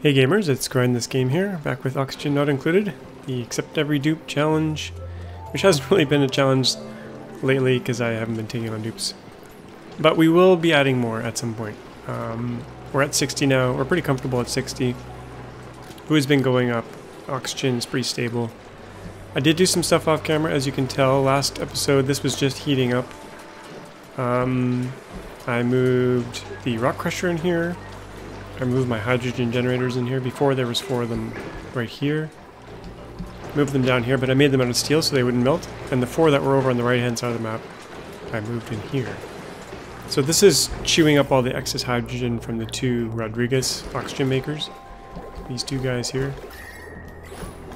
Hey gamers, it's GrindThisGame here, back with Oxygen Not Included, the Accept Every Dupe challenge, which hasn't really been a challenge lately because I haven't been taking on dupes. But we will be adding more at some point. We're at 60 now, we're pretty comfortable at 60. Food's been going up, oxygen's pretty stable. I did do some stuff off camera, as you can tell. Last episode, this was just heating up. I moved the rock crusher in here. I moved my hydrogen generators in here. Before there was 4 of them right here. Moved them down here, but I made them out of steel so they wouldn't melt. And the 4 that were over on the right hand side of the map, I moved in here. So this is chewing up all the excess hydrogen from the 2 Rodriguez oxygen makers. These 2 guys here.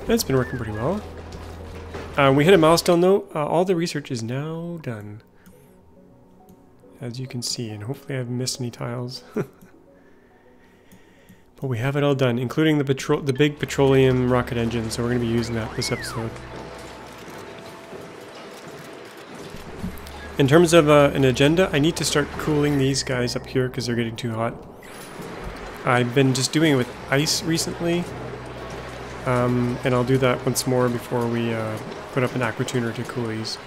And it's been working pretty well. We hit a milestone though. All the research is now done. As you can see, and hopefully I haven't missed any tiles. But we have it all done, including the big petroleum rocket engine, so we're going to be using that this episode. In terms of an agenda, I need to start cooling these guys up here because they're getting too hot. I've been just doing it with ice recently, and I'll do that once more before we put up an Aquatuner to cool these.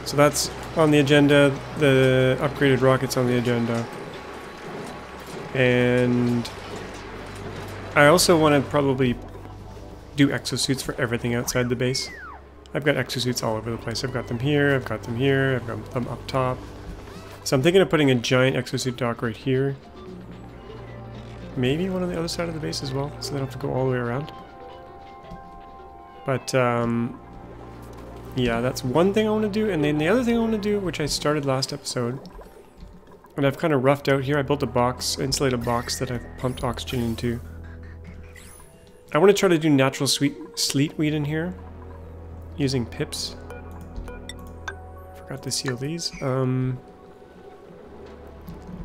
So that's on the agenda, the upgraded rocket's on the agenda. And I also want to probably do exosuits for everything outside the base. I've got exosuits all over the place. I've got them here, I've got them here, I've got them up top. So I'm thinking of putting a giant exosuit dock right here. Maybe one on the other side of the base as well, so they don't have to go all the way around. But, yeah, that's one thing I want to do. And then the other thing I want to do, which I started last episode, and I've kind of roughed out here. I built a box, insulated box that I've pumped oxygen into. I want to try to do natural sleet weed in here, using pips. Forgot to seal these. And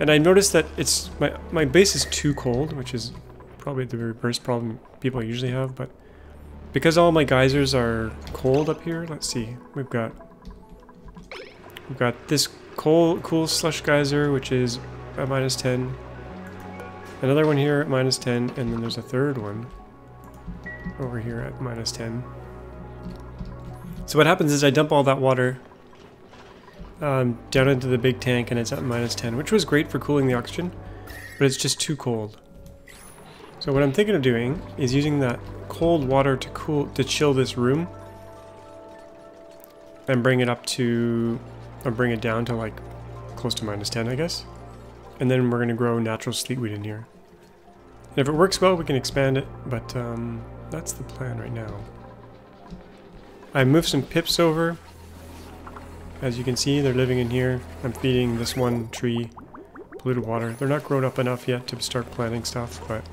I noticed that it's my base is too cold, which is probably the reverse problem people usually have. But because all my geysers are cold up here, let's see. We've got this cool slush geyser, which is at -10. Another one here at -10, and then there's a third one over here at -10. So what happens is I dump all that water down into the big tank, and it's at -10, which was great for cooling the oxygen, but it's just too cold. So what I'm thinking of doing is using that cold water to chill this room, and bring it up to, or bring it down to like close to -10, I guess. And then we're going to grow natural sleet weed in here. And if it works well, we can expand it, but that's the plan right now. I moved some pips over. As you can see, they're living in here. I'm feeding this one tree polluted water. They're not grown up enough yet to start planting stuff, but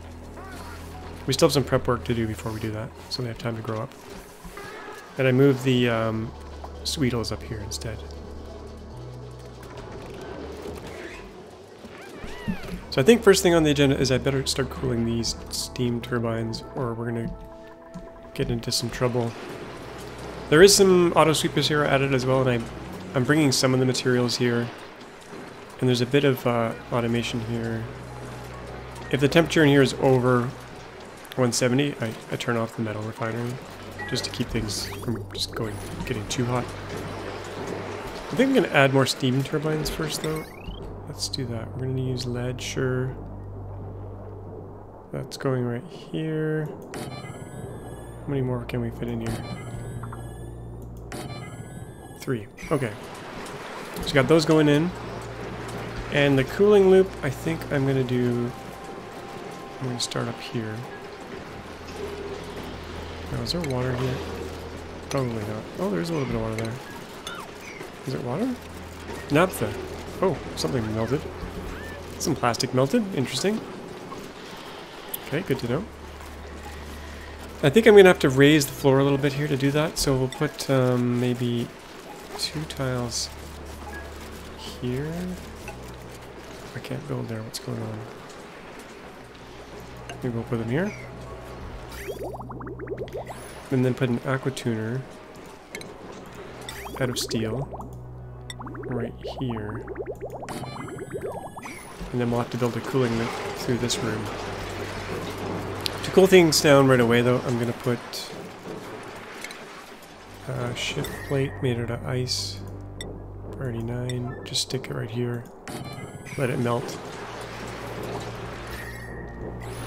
we still have some prep work to do before we do that, so they have time to grow up. And I moved the sweetles up here instead. So I think first thing on the agenda is I better start cooling these steam turbines, or we're going to get into some trouble. There is some auto sweepers here added as well, and I'm bringing some of the materials here. And there's a bit of automation here. If the temperature in here is over 170, I turn off the metal refinery, just to keep things from just getting too hot. I think I'm going to add more steam turbines first though. Let's do that. We're going to use lead, sure. That's going right here. How many more can we fit in here? 3. Okay. So we got those going in. And the cooling loop, I think I'm going to start up here. Now, is there water here? Probably not. Oh, there's a little bit of water there. Is it water? Naphtha. Oh, something melted. Some plastic melted. Interesting. Okay, good to know. I think I'm going to have to raise the floor a little bit here to do that, so we'll put maybe 2 tiles here. I can't build there. What's going on? Maybe we'll put them here. And then put an Aquatuner out of steel right here. And then we'll have to build a cooling loop through this room. cool things down right away though, I'm gonna put a shift plate made out of ice. Priority 9. Just stick it right here. Let it melt.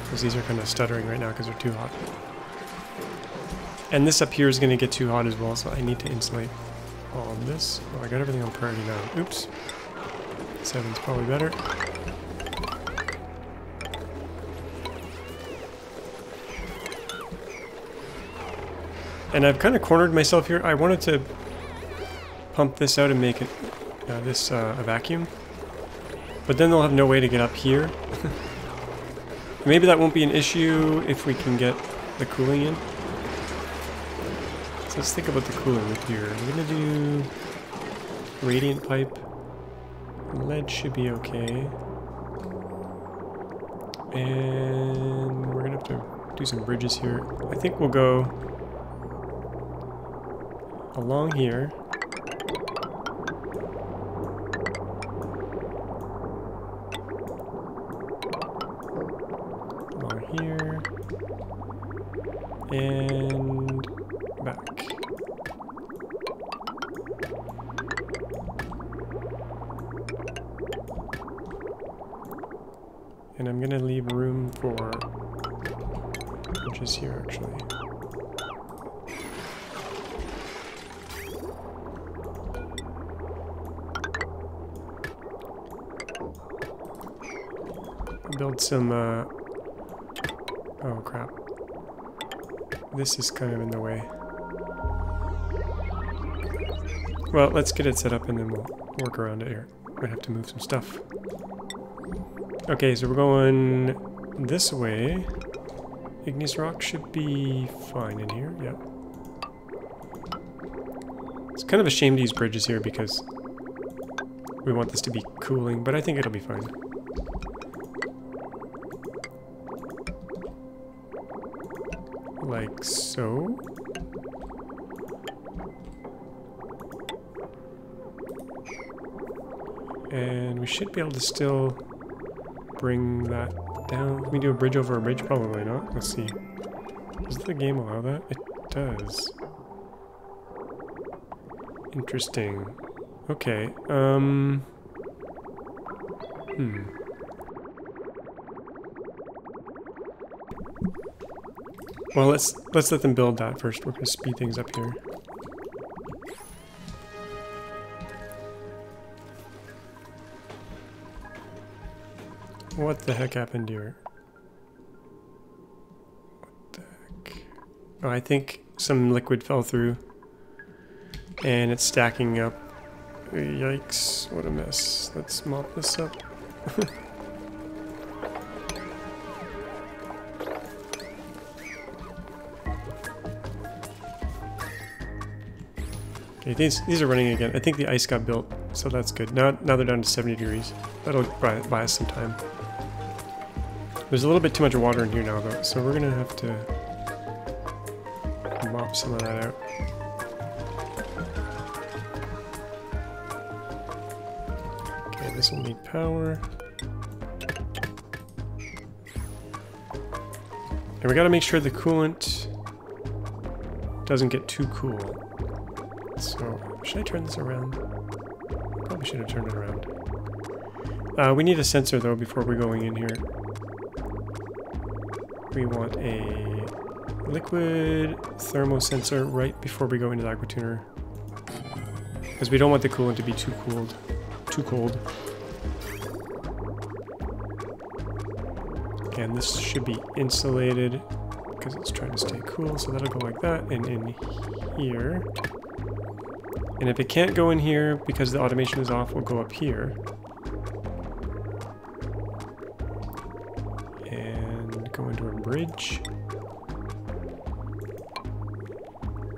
Because these are kind of stuttering right now because they're too hot. And this up here is going to get too hot as well, so I need to insulate all of this. Oh, I got everything on priority 9. Oops. 7's probably better. And I've kind of cornered myself here. I wanted to pump this out and make it a vacuum. But then they'll have no way to get up here. Maybe that won't be an issue if we can get the cooling in. So let's think about the cooling with here. We're going to do radiant pipe. Lead should be okay. And we're going to have to do some bridges here. I think we'll go along here. Along here. And back. And I'm gonna leave room for bridges here actually. Build some oh crap. This is kind of in the way. Well, let's get it set up and then we'll work around it here. Might have to move some stuff. Okay, so we're going this way. Igneous rock should be fine in here, yeah. It's kind of a shame to use bridges here because we want this to be cooling, but I think it'll be fine. Like so. And we should be able to still bring that down. Can we do a bridge over a bridge? Probably not. Let's see. Does the game allow that? It does. Interesting. Okay. Well, let's let them build that first. We're gonna speed things up here. What the heck happened here? What the heck? Oh, I think some liquid fell through. And it's stacking up. Yikes, what a mess. Let's mop this up. Okay, these are running again. I think the ice got built, so that's good. Now they're down to 70 degrees. That'll buy us some time. There's a little bit too much water in here now, though, so we're gonna have to mop some of that out. Okay, this will need power. And we gotta make sure the coolant doesn't get too cool. So, should I turn this around? Probably should have turned it around. We need a sensor, though, before we're going in here. We want a liquid thermosensor right before we go into the Aquatuner. Because we don't want the coolant to be too cold. And this should be insulated because it's trying to stay cool, so that'll go like that, and in here. And if it can't go in here because the automation is off, we'll go up here. And go into a bridge.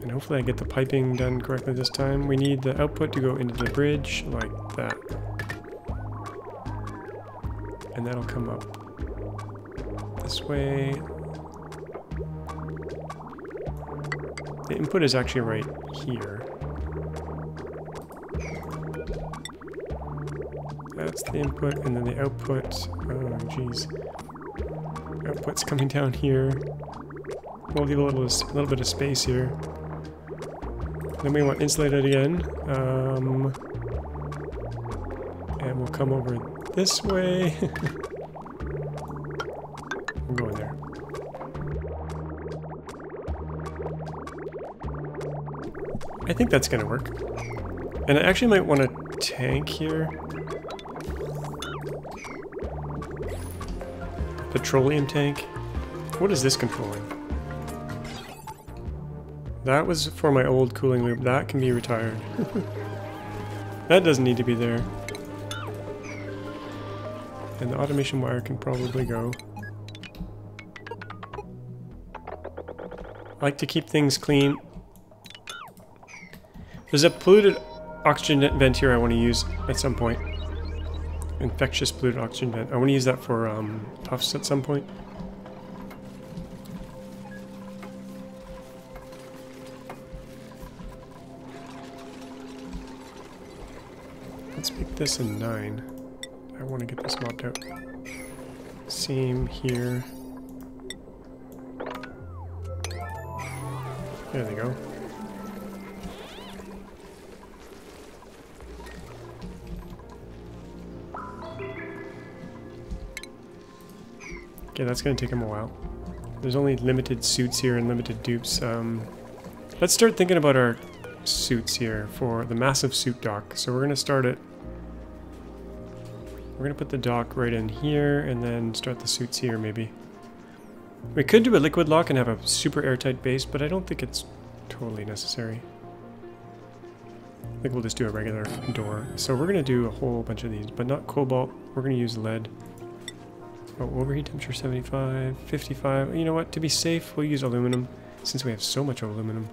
And hopefully I get the piping done correctly this time. We need the output to go into the bridge like that. And that'll come up this way. The input is actually right here. That's the input, and then the output. Oh, geez. Output's coming down here. We'll leave a little bit of space here. Then we want insulated again. And we'll come over this way. I'm going there. I think that's gonna work. And I actually might want a tank here. Petroleum tank. What is this controlling? That was for my old cooling loop. That can be retired. That doesn't need to be there. And the automation wire can probably go. I like to keep things clean. There's a polluted oxygen vent here I want to use at some point. Infectious polluted oxygen vent. I want to use that for puffs at some point. Let's make this a 9. I want to get this mopped out. Seam here. There they go. Okay, that's going to take him a while. There's only limited suits here and limited dupes. Let's start thinking about our suits here for the massive suit dock. So we're going to start it. We're going to put the dock right in here and then start the suits here maybe. We could do a liquid lock and have a super airtight base, but I don't think it's totally necessary. I think we'll just do a regular door. So we're going to do a whole bunch of these, but not cobalt. We're going to use lead. Oh, overheat temperature 75, 55. You know what? To be safe, we'll use aluminum since we have so much aluminum.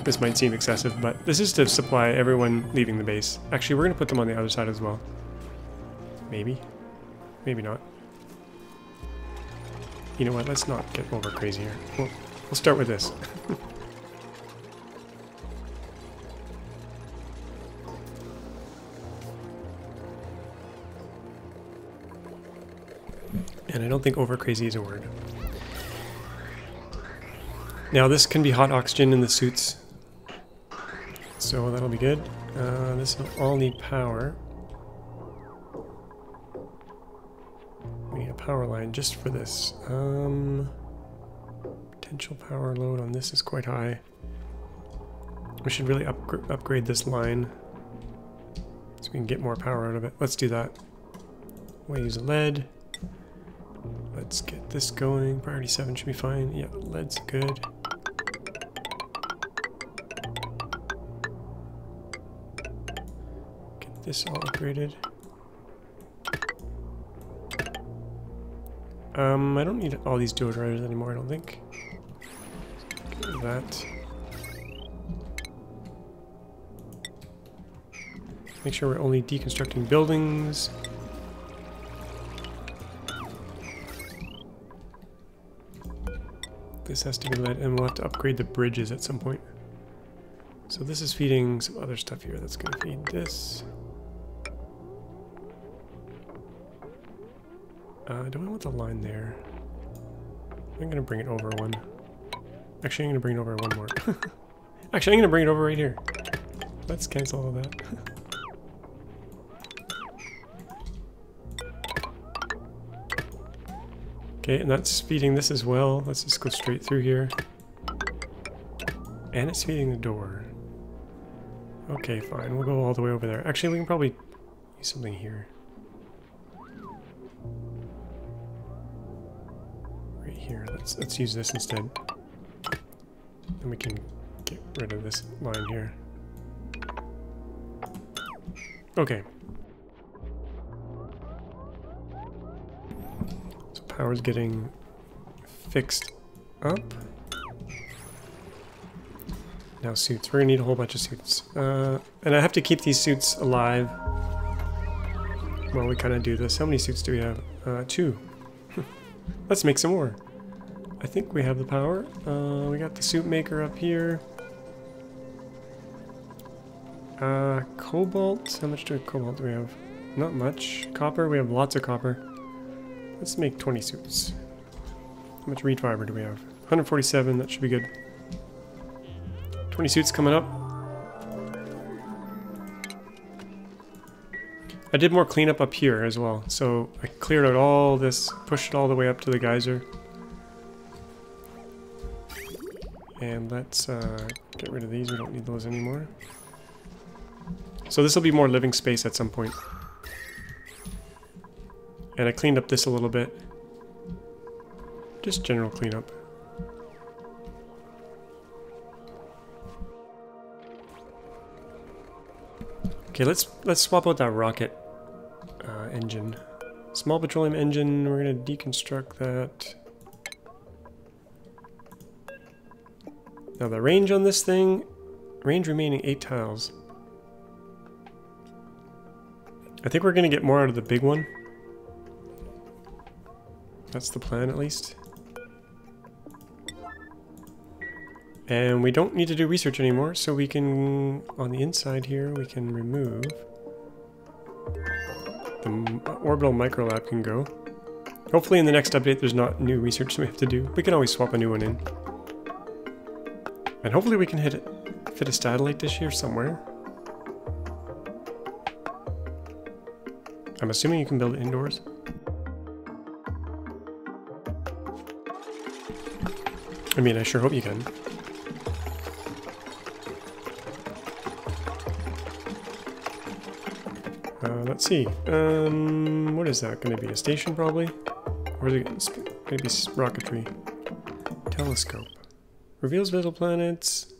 This might seem excessive, but this is to supply everyone leaving the base. Actually, we're going to put them on the other side as well. Maybe. Maybe not. You know what? Let's not get over crazy here. We'll start with this. And I don't think over crazy is a word. Now this can be hot oxygen in the suits. So that'll be good. This will all need power. We need a power line just for this. Potential power load on this is quite high. We should really upgrade this line so we can get more power out of it. Let's do that. We'll use lead. Let's get this going. Priority 7 should be fine. Yeah, lead's good. Get this all upgraded. I don't need all these deodorizers anymore, I don't think. Get rid of that. Make sure we're only deconstructing buildings. This has to be lead, and we'll have to upgrade the bridges at some point. So this is feeding some other stuff here that's going to feed this. Do I want the line there? I'm going to bring it over one. Actually, I'm going to bring it over one more. Actually, I'm going to bring it over right here. Let's cancel all that. Okay, and that's feeding this as well. Let's just go straight through here. And it's feeding the door. Okay, fine. We'll go all the way over there. Actually, we can probably use something here. Right here. Let's use this instead. And we can get rid of this line here. Okay. Power's getting fixed up. Now suits. We're gonna need a whole bunch of suits. And I have to keep these suits alive while we kind of do this. How many suits do we have? 2. Let's make some more. I think we have the power. We got the suit maker up here. Cobalt. How much cobalt do we have? not much. Copper, we have lots of copper. Let's make 20 suits. How much reed fiber do we have? 147, that should be good. 20 suits coming up. I did more cleanup up here as well, so I cleared out all this, pushed it all the way up to the geyser. And let's get rid of these, we don't need those anymore. So this will be more living space at some point. And I cleaned up this a little bit. Just general cleanup. Okay, let's swap out that rocket engine. Small petroleum engine, we're gonna deconstruct that. Now the range on this thing, range remaining 8 tiles. I think we're gonna get more out of the big one. That's the plan, at least. And we don't need to do research anymore, so we can, on the inside here, we can remove the orbital microlab can go. Hopefully in the next update there's not new research we have to do. We can always swap a new one in. And hopefully we can fit a satellite dish here somewhere. I'm assuming you can build it indoors. I mean, I sure hope you can. Let's see. What is that going to be? A station, probably? Or is it going to be rocketry? Telescope. Reveals visible planets.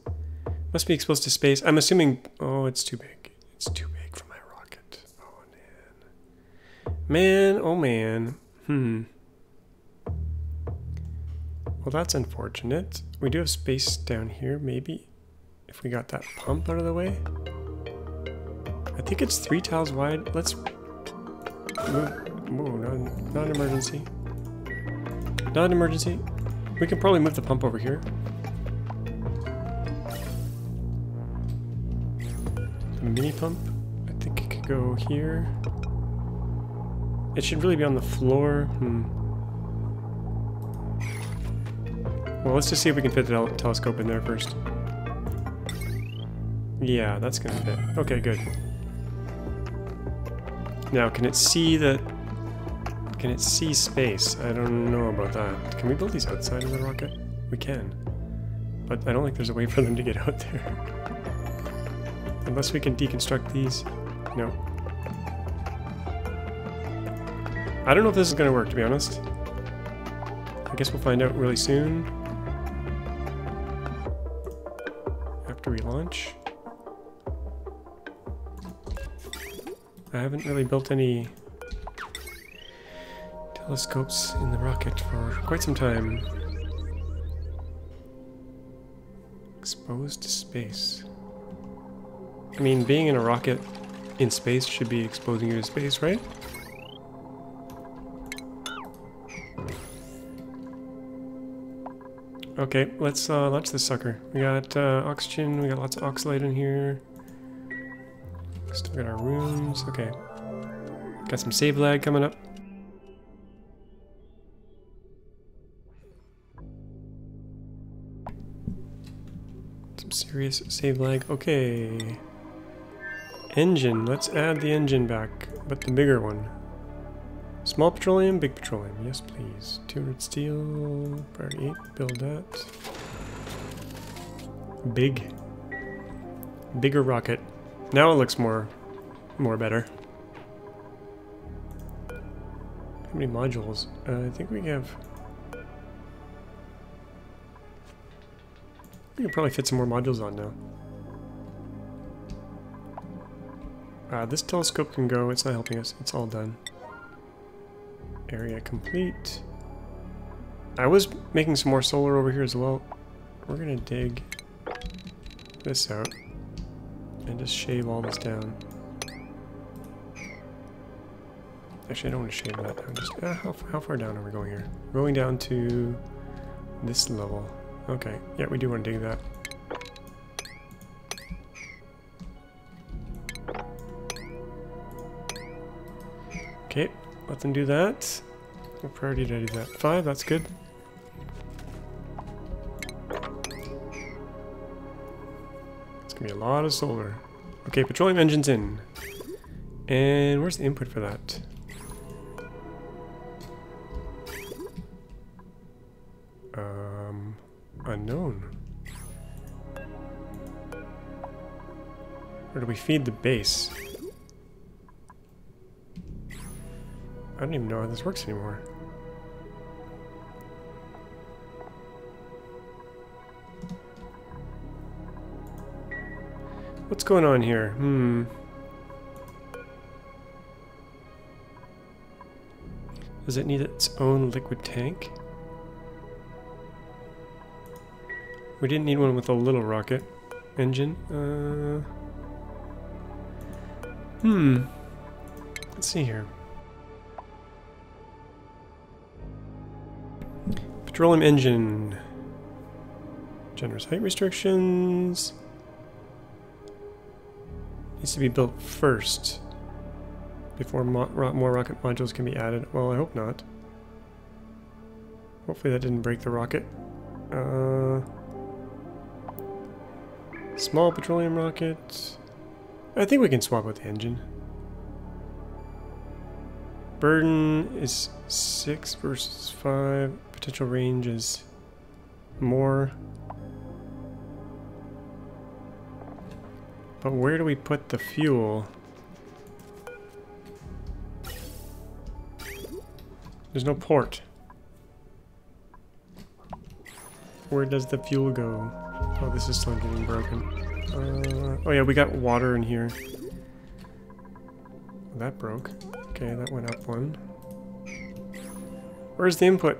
Must be exposed to space. I'm assuming... Oh, it's too big. It's too big for my rocket. Oh, man. Man, oh, man. Well, that's unfortunate. We do have space down here, maybe. If we got that pump out of the way. I think it's 3 tiles wide. Let's move. Whoa, not an emergency. Not an emergency. We can probably move the pump over here. A mini pump. I think it could go here. It should really be on the floor. Well, let's just see if we can fit the telescope in there first. Yeah, that's gonna fit. Okay, good. Now, can it see space? I don't know about that. Can we build these outside of the rocket? We can. But I don't think there's a way for them to get out there. Unless we can deconstruct these. No. I don't know if this is going to work, to be honest. I guess we'll find out really soon. After we launch. I haven't really built any telescopes in the rocket for quite some time. Exposed to space. I mean, being in a rocket in space should be exposing you to space, right? Okay, let's launch this sucker. We got oxygen, we got lots of oxalate in here. Still got our rooms, okay. Got some save lag coming up. Some serious save lag, okay. Engine, let's add the engine back, but the bigger one. Small petroleum, big petroleum, yes please. 200 steel, priority 8, build that. Bigger rocket. Now it looks more better. How many modules? I think we have... We can probably fit some more modules on now. This telescope can go, it's not helping us, it's all done. Area complete. I was making some more solar over here as well. We're gonna dig this out and just shave all this down. Actually, I don't want to shave that down. Just how far down are we going here? We're going down to this level. Okay, yeah, we do want to dig that. Okay, let them do that. What priority did I do that? 5, that's good. It's gonna be a lot of solar. Okay, petroleum engine's in. And where's the input for that? Unknown. Where do we feed the base? I don't even know how this works anymore. What's going on here? Does it need its own liquid tank? We didn't need one with a little rocket engine. Let's see here. Petroleum engine. Generous height restrictions. Needs to be built first before more rocket modules can be added. Well, I hope not. Hopefully that didn't break the rocket. Small petroleum rocket. I think we can swap out the engine. Burden is 6 versus 5. Potential range is more. But where do we put the fuel? There's no port. Where does the fuel go? Oh, this is still getting broken. Oh yeah, we got water in here. That broke. Okay, that went up 1. Where's the input?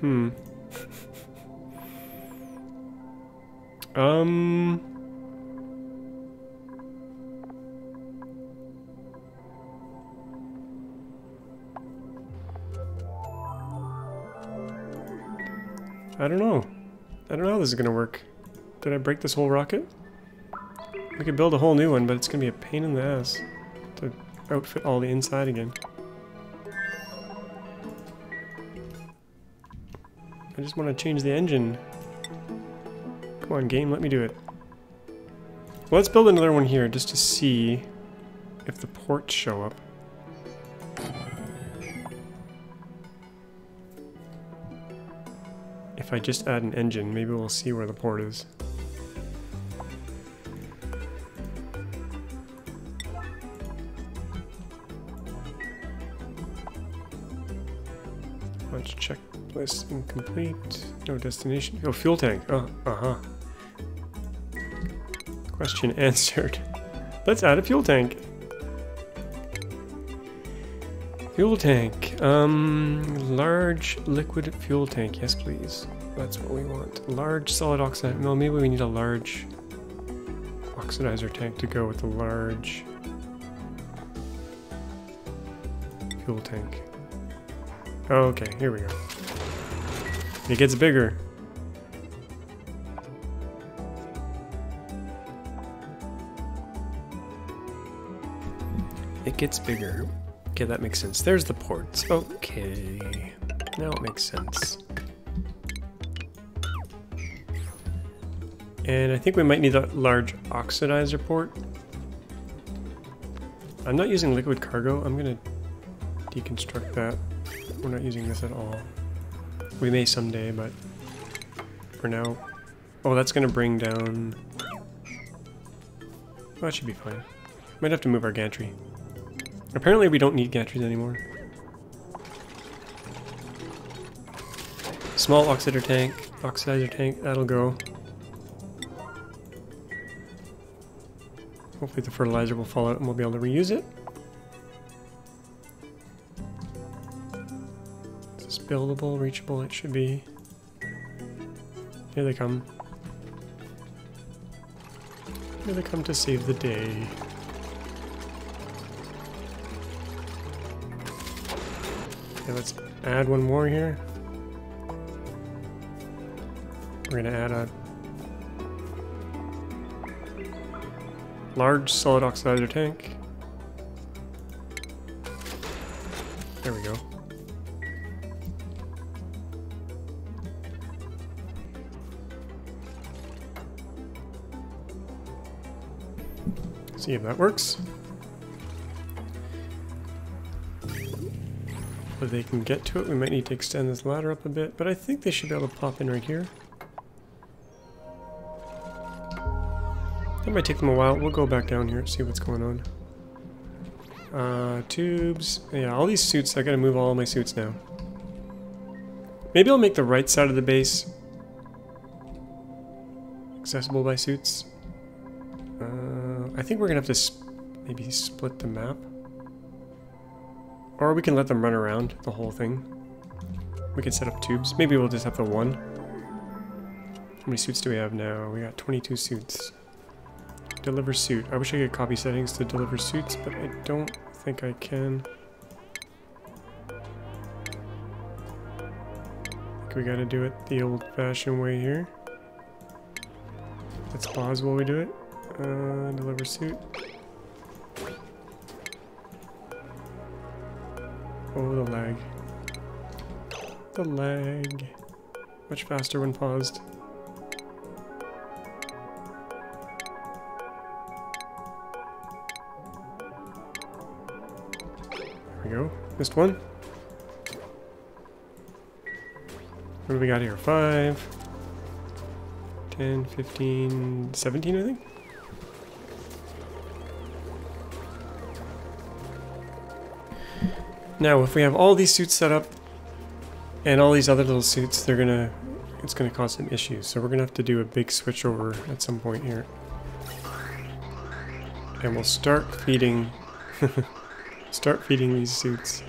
I don't know. I don't know how this is gonna work. Did I break this whole rocket? We could build a whole new one, but it's gonna be a pain in the ass to outfit all the inside again. I just want to change the engine. Come on, game, let me do it. Well, let's build another one here just to see if the ports show up. If I just add an engine, maybe we'll see where the port is. Let's check list incomplete. No destination. Oh, fuel tank. Oh, Question answered. Let's add a fuel tank. Fuel tank. Large liquid fuel tank. Yes, please. That's what we want. Large solid oxide. No, maybe we need a large oxidizer tank to go with the large fuel tank. Okay, here we go. It gets bigger. It gets bigger. Okay, that makes sense. There's the ports. Okay. Now it makes sense. And I think we might need a large oxidizer port. I'm not using liquid cargo. I'm gonna deconstruct that. We're not using this at all. We may someday, but for now... Oh, that's gonna bring down... Oh, that should be fine. Might have to move our gantry. Apparently we don't need gantries anymore. Small oxidizer tank, that'll go. Hopefully the fertilizer will fall out and we'll be able to reuse it. Is this buildable, reachable? It should be. Here they come. Here they come to save the day. Okay, let's add one more here. We're gonna add a large solid oxidizer tank. There we go. See if that works. If they can get to it, we might need to extend this ladder up a bit, but I think they should be able to pop in right here. That might take them a while. We'll go back down here and see what's going on. Tubes. Yeah, all these suits. I gotta move all of my suits now. Maybe I'll make the right side of the base accessible by suits. I think we're gonna have to maybe split the map. Or we can let them run around the whole thing. We can set up tubes. Maybe we'll just have the one. How many suits do we have now? We got 22 suits. Deliver suit. I wish I could copy settings to deliver suits, but I don't think I can. I think we gotta do it the old-fashioned way here. Let's pause while we do it. Deliver suit. Oh, the lag. The lag. Much faster when paused. There we go. Missed one. What do we got here? 5, 10, 15, 17, I think? Now, if we have all these suits set up and all these other little suits, it's gonna cause some issues. So we're gonna have to do a big switch over at some point here. And we'll start feeding these suits.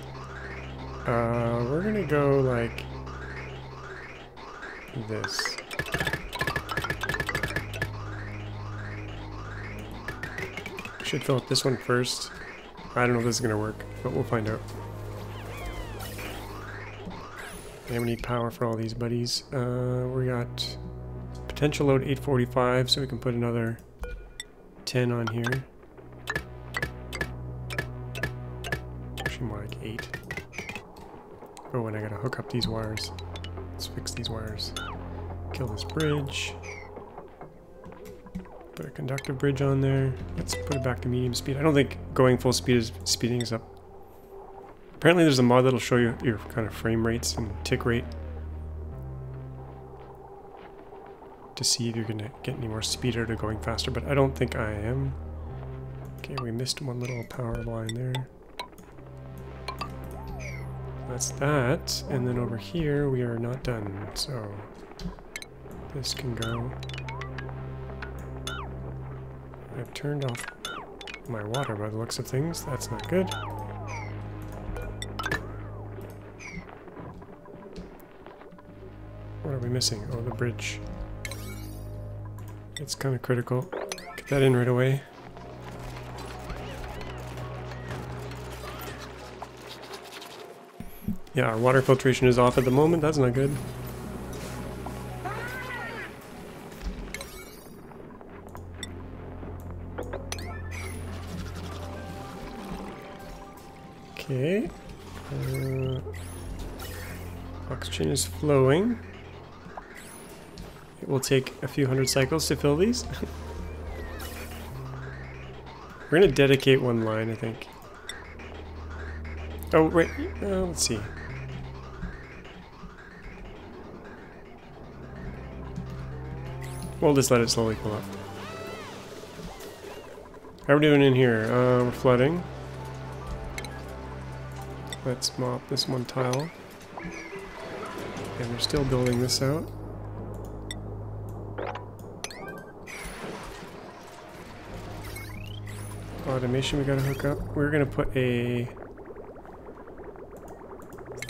We're gonna go like this. Should fill up this one first. I don't know if this is gonna work, but we'll find out. And we need power for all these buddies. We got potential load 845, so we can put another 10 on here. Actually more like 8. Oh, and I gotta hook up these wires. Let's fix these wires. Kill this bridge. Put a conductive bridge on there. Let's put it back to medium speed. I don't think going full speed is speeding us up. Apparently there's a mod that'll show you your kind of frame rates and tick rate to see if you're gonna get any more speed out of going faster, but I don't think I am. Okay, we missed one little power line there. That's that, and then over here we are not done, so this can go. I've turned off my water by the looks of things. That's not good. What are we missing? Oh, the bridge. It's kind of critical. Get that in right away. Yeah, our water filtration is off at the moment. That's not good. Okay. Oxygen is flowing. It will take a few hundred cycles to fill these. We're going to dedicate one line, I think. Oh, wait. Let's see. We'll just let it slowly fill up. How are we doing in here? We're flooding. Let's mop this one tile. And we're still building this out. Automation we gotta hook up. We're gonna put a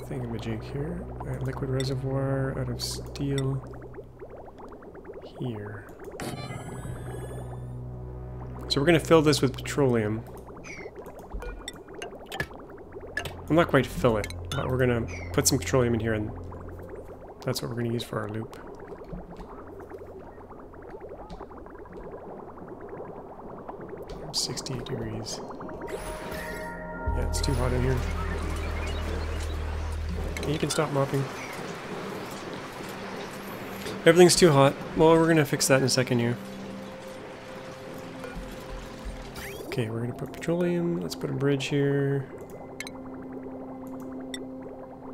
thingamajig here. A liquid reservoir out of steel here. So we're gonna fill this with petroleum. Well, not quite fill it, but we're gonna put some petroleum in here, and that's what we're gonna use for our loop. I'm 68 degrees. Yeah, it's too hot in here. Okay, you can stop mopping. Everything's too hot. Well, we're gonna fix that in a second here. Okay, we're gonna put petroleum. Let's put a bridge here.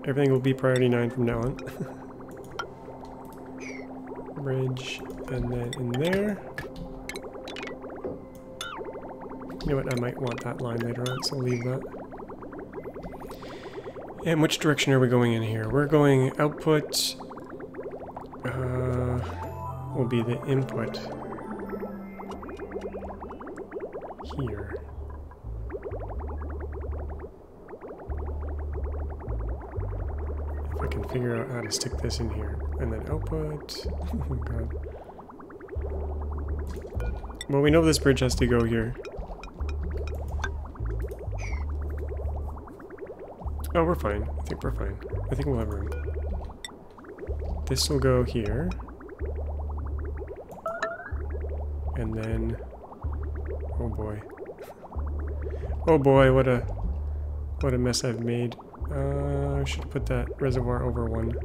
Everything will be priority 9 from now on. Bridge, and then in there. You know what, I might want that line later on, so I'll leave that. And which direction are we going in here? We're going output, will be the input here. If I can figure out how to stick this in here. And then output, oh my god. Well, we know this bridge has to go here. Oh, we're fine. I think we're fine. I think we'll have room. This will go here. And then... oh boy. Oh boy, what a mess I've made. I should put that reservoir over one.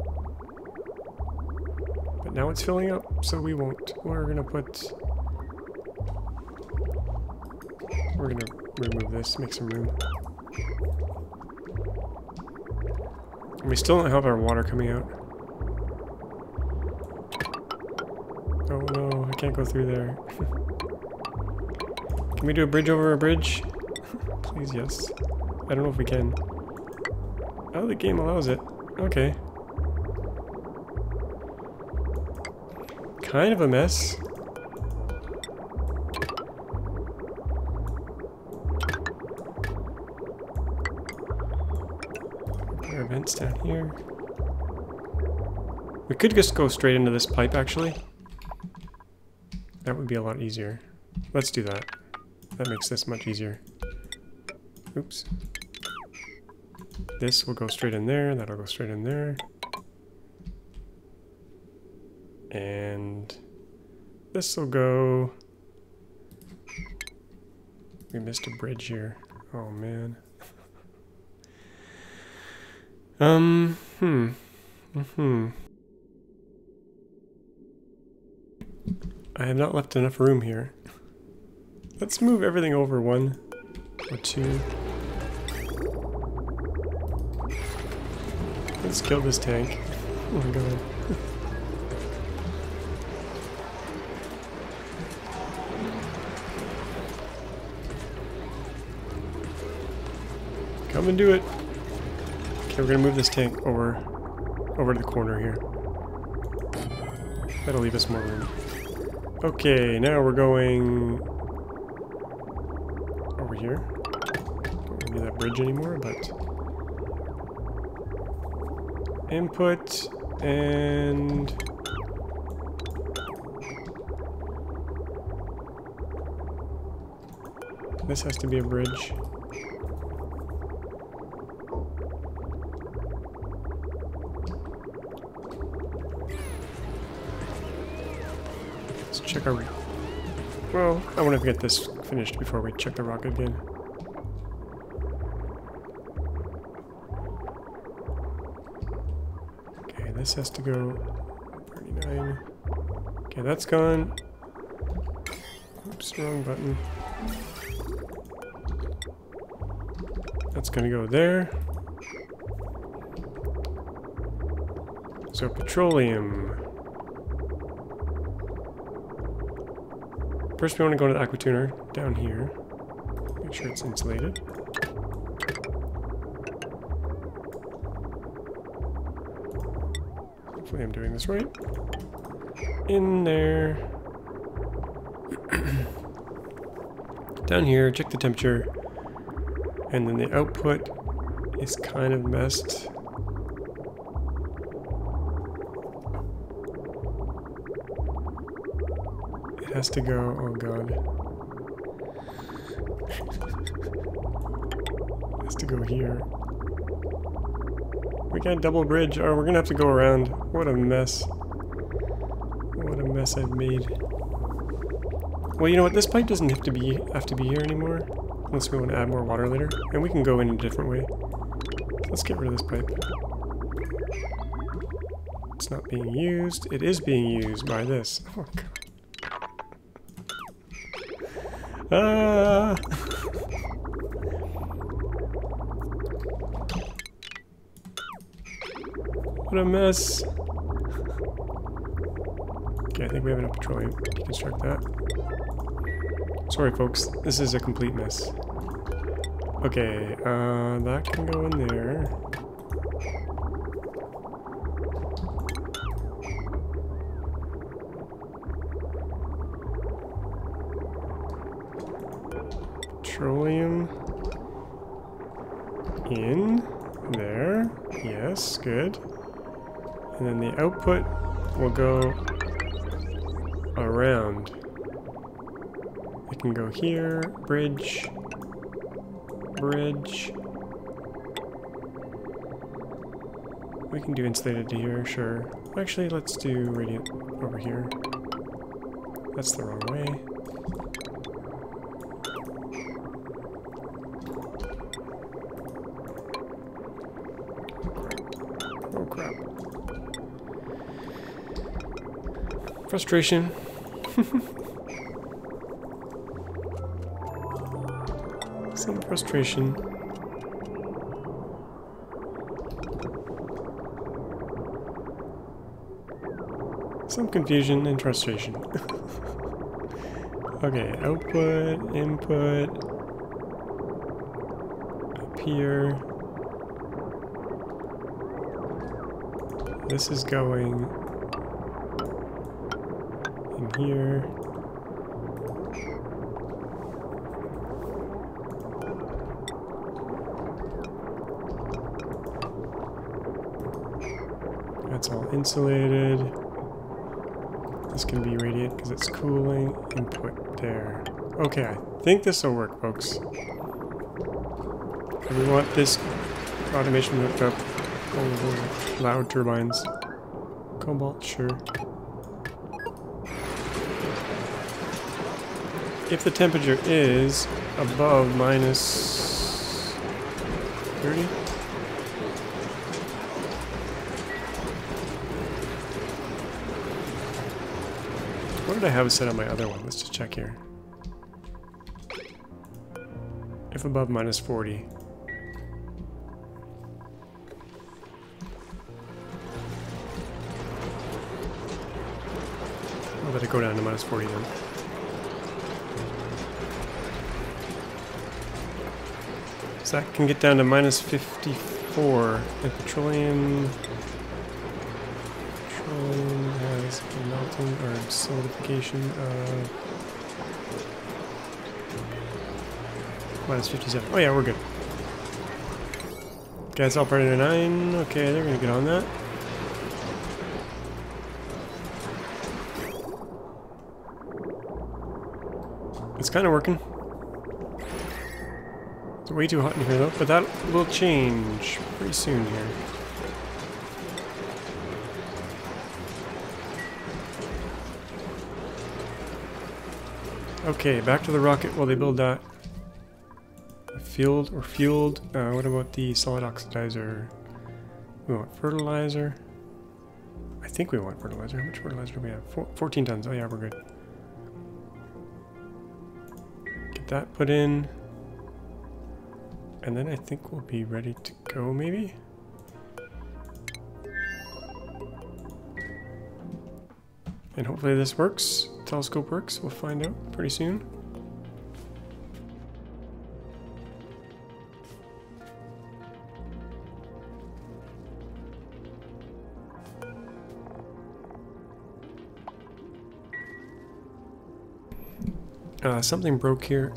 But now it's filling up, so we won't. We're gonna remove this, make some room. And we still don't have our water coming out. Oh no, I can't go through there. Can we do a bridge over a bridge? Please, yes. I don't know if we can. Oh, the game allows it. Okay. Kind of a mess. There are vents down here. We could just go straight into this pipe, actually. That would be a lot easier. Let's do that. That makes this much easier. Oops. This will go straight in there, that'll go straight in there. And this will go... we missed a bridge here. Oh man. I have not left enough room here. Let's move everything over 1 or 2. Let's kill this tank. Oh my god. Come and do it. Okay, we're gonna move this tank over to the corner here. That'll leave us more room. Okay, now we're going over here. Don't need that bridge anymore, but input and this has to be a bridge. Let's check our... well, I want to get this finished before we check the rocket again. Okay, this has to go 39. Okay, that's gone. Oops, wrong button. That's gonna go there. So petroleum. First we want to go to the Aquatuner down here. Make sure it's insulated. Hopefully I'm doing this right. In there. Down here, check the temperature. And then the output is kind of messed. It has to go, oh god. It has to go here. We can't double bridge. Oh, we're gonna have to go around. What a mess. What a mess I've made. Well, you know what? This pipe doesn't have to be here anymore. Unless we want to add more water later. And we can go in a different way. Let's get rid of this pipe. It's not being used. It is being used by this. Oh god. Ah! What a mess. Okay, I think we have enough petroleum to deconstruct that. Sorry folks, this is a complete mess. Okay, that can go in there. Petroleum in there. Yes, good. And then the output will go around. It can go here, bridge, bridge. We can do insulated to here, sure. Actually, let's do radiant over here. That's the wrong way. Oh crap. Frustration. Some frustration. Some confusion and frustration. Okay, output, input, up here. This is going in here. That's all insulated. This can be radiant because it's cooling. Input there. Okay, I think this will work, folks. And we want this automation hooked up. Oh, those are loud turbines. Cobalt, sure. If the temperature is above minus 30. What did I have set on my other one? Let's just check here. If above minus 40. I'll let it go down to minus 40 then. So that can get down to minus 54. And petroleum has a melting or solidification of minus 57. Oh yeah, we're good. Gas operator 9. Okay, they're gonna get on that. It's kind of working. It's way too hot in here though, but that will change pretty soon here. Okay, back to the rocket while they build that. Fueled or fueled. What about the solid oxidizer? We want fertilizer. I think we want fertilizer. How much fertilizer do we have? 14 tons. Oh yeah, we're good. Get that put in. And then I think we'll be ready to go, maybe? And hopefully this works. Telescope works. We'll find out pretty soon. Something broke here.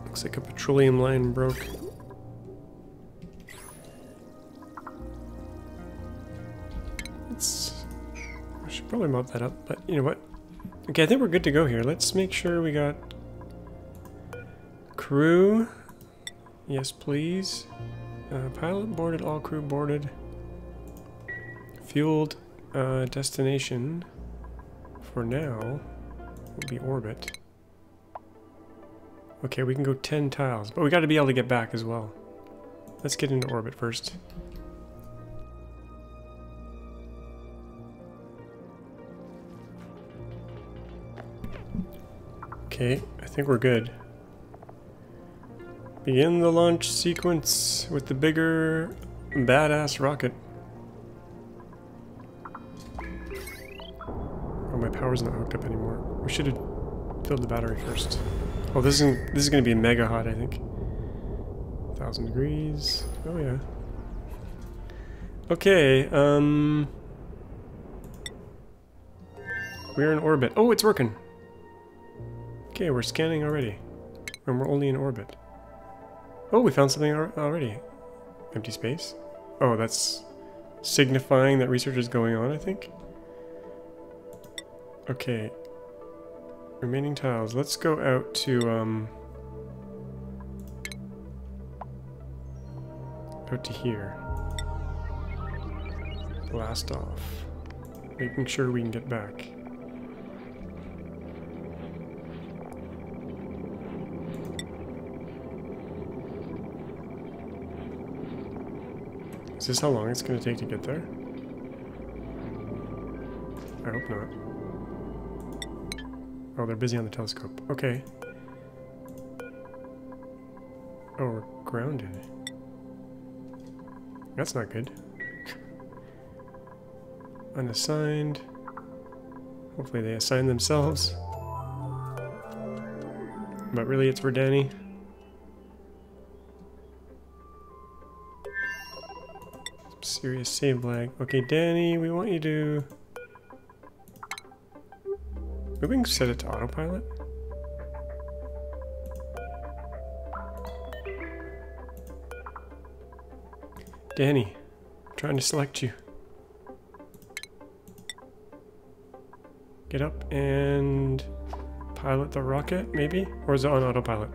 Looks like a petroleum line broke. I should probably mop that up, but you know what? Okay, I think we're good to go here. Let's make sure we got crew. Yes, please. Pilot boarded, all crew boarded. Fueled. Destination for now will be orbit. Okay, we can go 10 tiles, but we got to be able to get back as well. Let's get into orbit first. Okay, I think we're good. Begin the launch sequence with the bigger, badass rocket. Oh, my power's not hooked up anymore. We should have filled the battery first. Oh, this is going to be mega hot, I think. 1,000 degrees. Oh yeah. Okay. We're in orbit. Oh, it's working. Okay, we're scanning already, and we're only in orbit. Oh, we found something already. Empty space. Oh, that's signifying that research is going on, I think. Okay. Remaining tiles. Let's go out to here. Blast off. Making sure we can get back. Is this how long it's going to take to get there? I hope not. Oh, they're busy on the telescope. Okay. Oh, we're grounded. That's not good. Unassigned. Hopefully they assign themselves. But really it's for Danny. Some serious save lag. Okay, Danny, we want you to... Maybe we can set it to autopilot. Danny, I'm trying to select you. Get up and pilot the rocket, maybe? Or is it on autopilot?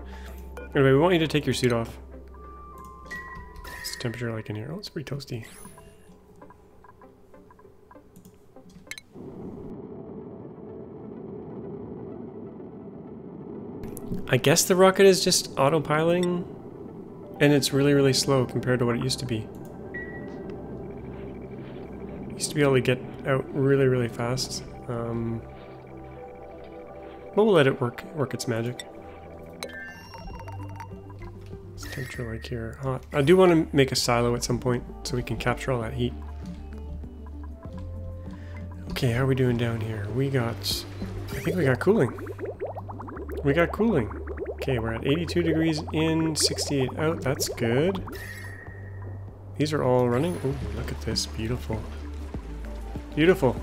Anyway, we want you to take your suit off. What's the temperature like in here? Oh, it's pretty toasty. I guess the rocket is just autopiloting, and it's really, really slow compared to what it used to be. It used to be able to get out really, really fast. But we'll let it work its magic. What's the temperature like here? Hot. I do want to make a silo at some point so we can capture all that heat. Okay, how are we doing down here? We got... I think we got cooling. We got cooling. Okay, we're at 82 degrees in, 68 out. That's good. These are all running. Oh, look at this. Beautiful. Beautiful.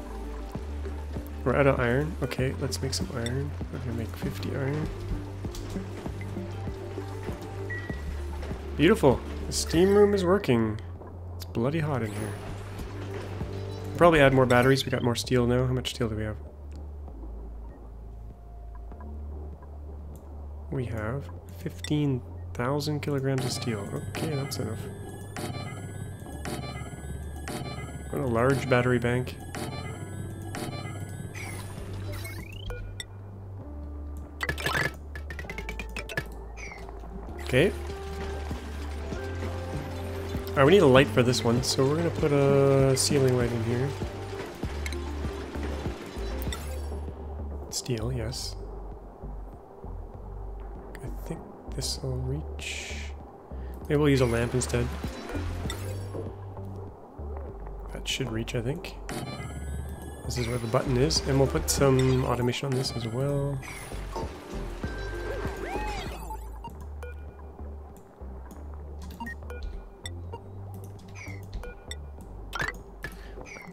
We're out of iron. Okay, let's make some iron. We're gonna make 50 iron. Beautiful. The steam room is working. It's bloody hot in here. We'll probably add more batteries. We got more steel now. How much steel do we have? We have 15,000 kilograms of steel. Okay, that's enough. What a large battery bank. Okay. Alright, we need a light for this one, so we're gonna put a ceiling light in here. Steel, yes. I think this will reach. Maybe we'll use a lamp instead. That should reach, I think. This is where the button is, and we'll put some automation on this as well.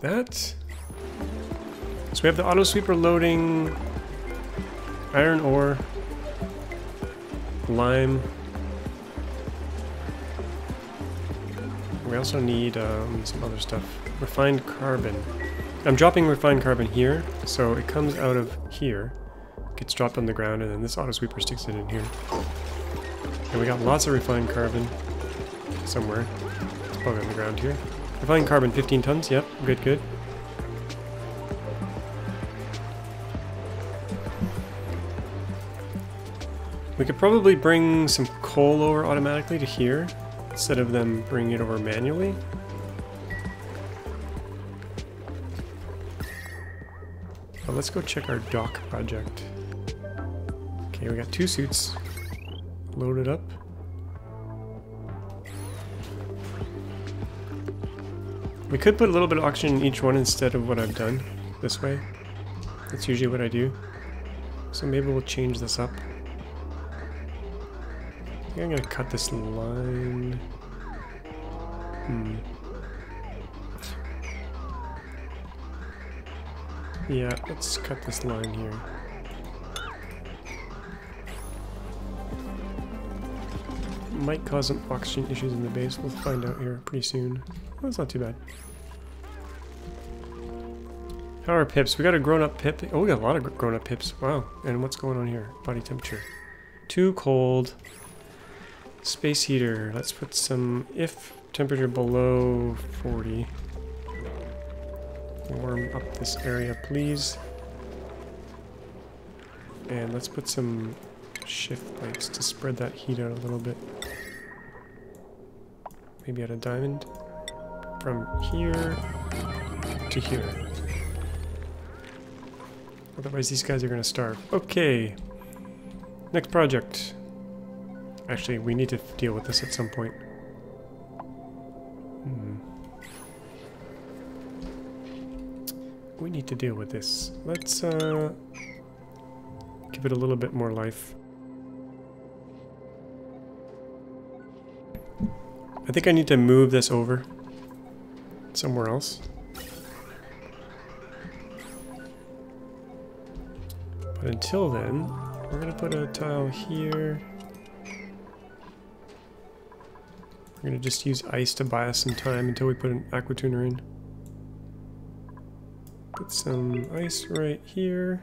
That. So we have the auto sweeper loading iron ore, lime. We also need some other stuff. Refined carbon. I'm dropping refined carbon here, so it comes out of here, gets dropped on the ground, and then this auto sweeper sticks it in here. And we got lots of refined carbon somewhere. It's probably on the ground here. Refined carbon, 15 tons, yep, good, good. We could probably bring some coal over automatically to here, instead of them bringing it over manually. But let's go check our dock project. Okay, we got 2 suits loaded up. We could put a little bit of oxygen in each one instead of what I've done this way. That's usually what I do. So maybe we'll change this up. I think I'm gonna cut this line. Yeah, let's cut this line here. Might cause some oxygen issues in the base. We'll find out here pretty soon. Oh, that's not too bad. How are pips? We got a grown-up pip. Oh, we got a lot of grown-up pips. Wow. And what's going on here? Body temperature. Too cold. Space heater. Let's put some, if temperature below 40. Warm up this area, please. And let's put some shift plates to spread that heat out a little bit. Maybe add a diamond from here to here. Otherwise these guys are going to starve. Okay. Next project. Actually, we need to deal with this at some point. We need to deal with this. Let's give it a little bit more life. I think I need to move this over somewhere else. But until then, we're going to put a tile here. We're going to just use ice to buy us some time until we put an Aquatuner in. Put some ice right here.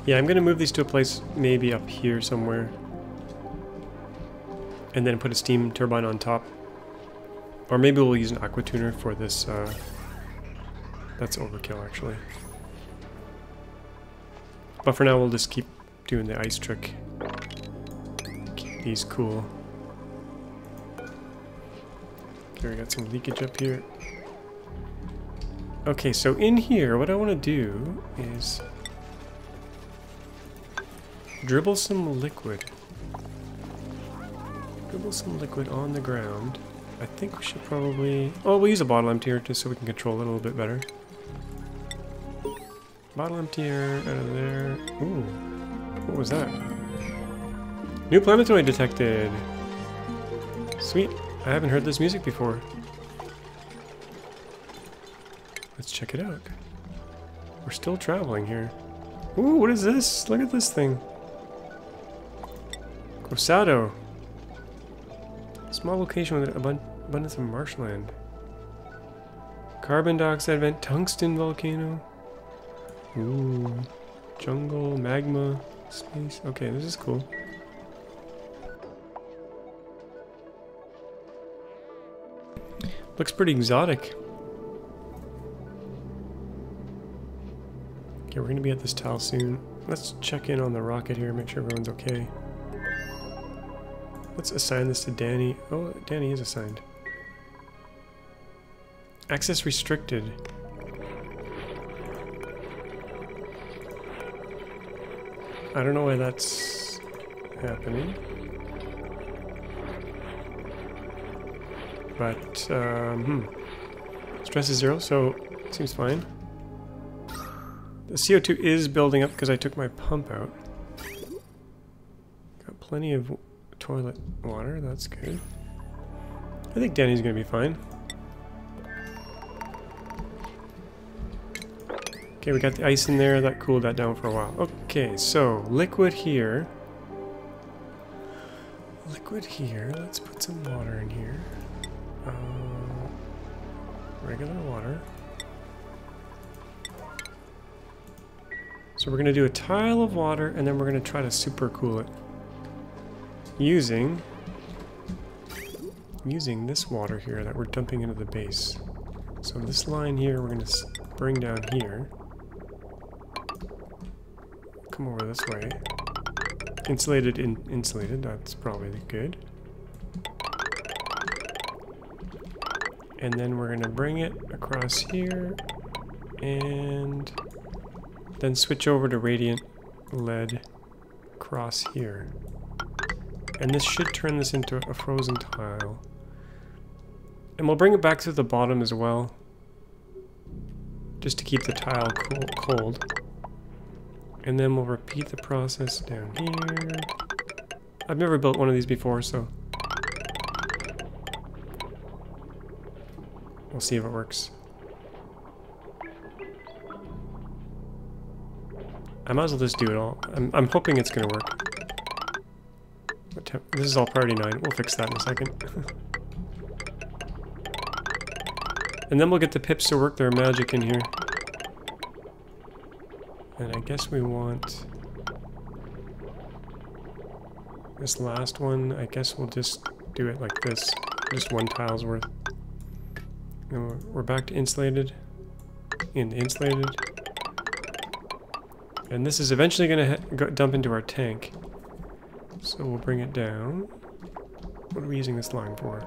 Yeah, I'm going to move these to a place maybe up here somewhere. And then put a steam turbine on top. Or maybe we'll use an Aquatuner for this. That's overkill, actually. But for now, we'll just keep doing the ice trick. Keep these cool. Okay, we got some leakage up here. Okay, so in here, what I want to do is dribble some liquid. Dribble some liquid on the ground. I think we should probably... Oh, we'll use a bottle emptier just so we can control it a little bit better. Bottle emptier out of there. Ooh, what was that? New planetoid detected. Sweet. I haven't heard this music before. Let's check it out. We're still traveling here. Ooh, what is this? Look at this thing. Grosado. Small location with an abundance of marshland. Carbon dioxide vent, tungsten volcano. Ooh. Jungle, magma, space. Okay, this is cool. Looks pretty exotic. Okay, we're gonna be at this tile soon. Let's check in on the rocket here, make sure everyone's okay. Let's assign this to Danny. Oh, Danny is assigned. Access restricted. I don't know why that's happening. But, stress is 0, so it seems fine. The CO2 is building up because I took my pump out. Got plenty of toilet water, that's good. I think Danny's gonna be fine. Okay, we got the ice in there, that cooled that down for a while. Okay, so liquid here. Liquid here, let's put some water in here. Regular water. So we're gonna do a tile of water and then we're gonna try to super cool it. Using this water here that we're dumping into the base. So this line here we're going to bring down here. Come over this way. Insulated, insulated, that's probably good. And then we're gonna bring it across here and then switch over to radiant lead across here. And this should turn this into a frozen tile. And we'll bring it back to the bottom as well, just to keep the tile cold. And then we'll repeat the process down here. I've never built one of these before, so we'll see if it works. I might as well just do it all. I'm hoping it's gonna work. This is all priority 9. We'll fix that in a second. And then we'll get the pips to work their magic in here. And I guess we want this last one. I guess we'll just do it like this. Just one tile's worth. And we're back to insulated. And insulated. And this is eventually going to dump into our tank. So we'll bring it down. What are we using this line for?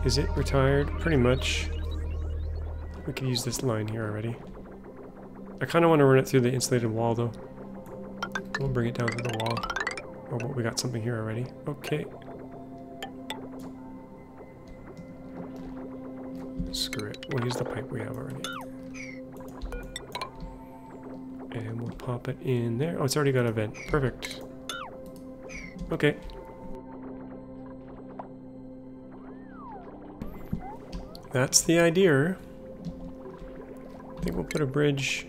Is it retired? Pretty much. We could use this line here already. I kind of want to run it through the insulated wall though. We'll bring it down to the wall. Oh, but we got something here already. Okay. Screw it. We'll use the pipe we have already. And we'll pop it in there. Oh, it's already got a vent. Perfect. Okay. That's the idea. I think we'll put a bridge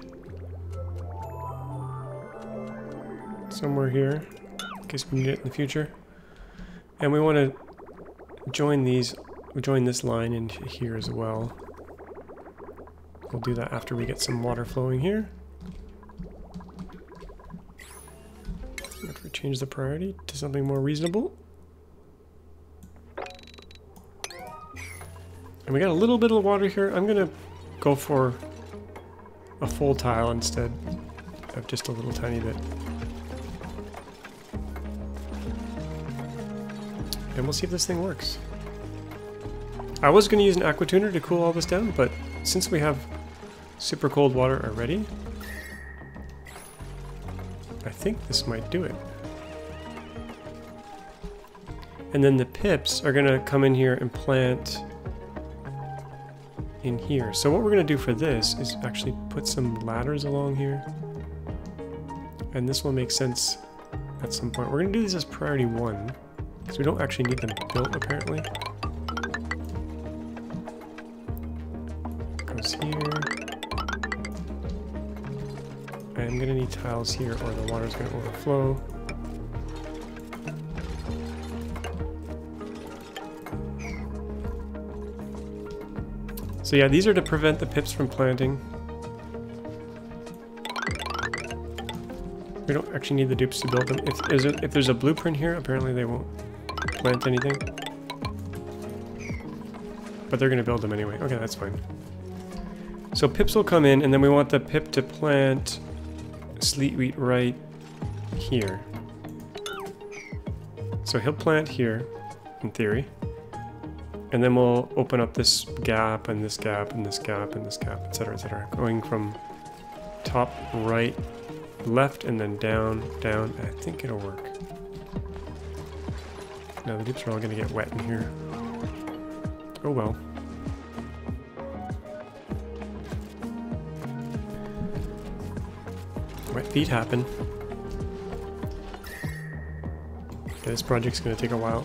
somewhere here, in case we need it in the future. And we want to join this line into here as well. We'll do that after we get some water flowing here. After we change the priority to something more reasonable. And we got a little bit of water here. I'm gonna go for a full tile instead of just a little tiny bit. And we'll see if this thing works. I was gonna use an Aquatuner to cool all this down, but since we have super cold water already, I think this might do it. And then the pips are gonna come in here and plant in here. So what we're going to do for this is actually put some ladders along here. And this will make sense at some point. We're going to do these as priority 1, because we don't actually need them built apparently. Goes here. I'm going to need tiles here or the water's going to overflow. So yeah, these are to prevent the pips from planting. We don't actually need the dupes to build them. If there's a blueprint here, apparently they won't plant anything. But they're going to build them anyway. Okay, that's fine. So pips will come in, and then we want the pip to plant sleet wheat right here. So he'll plant here, in theory. And then we'll open up this gap, and this gap, and this gap, and this gap, etc., etc. Going from top right, left, and then down, down. I think it'll work. Now the dupes are all going to get wet in here. Oh well. Wet feet happen. Okay, this project's going to take a while.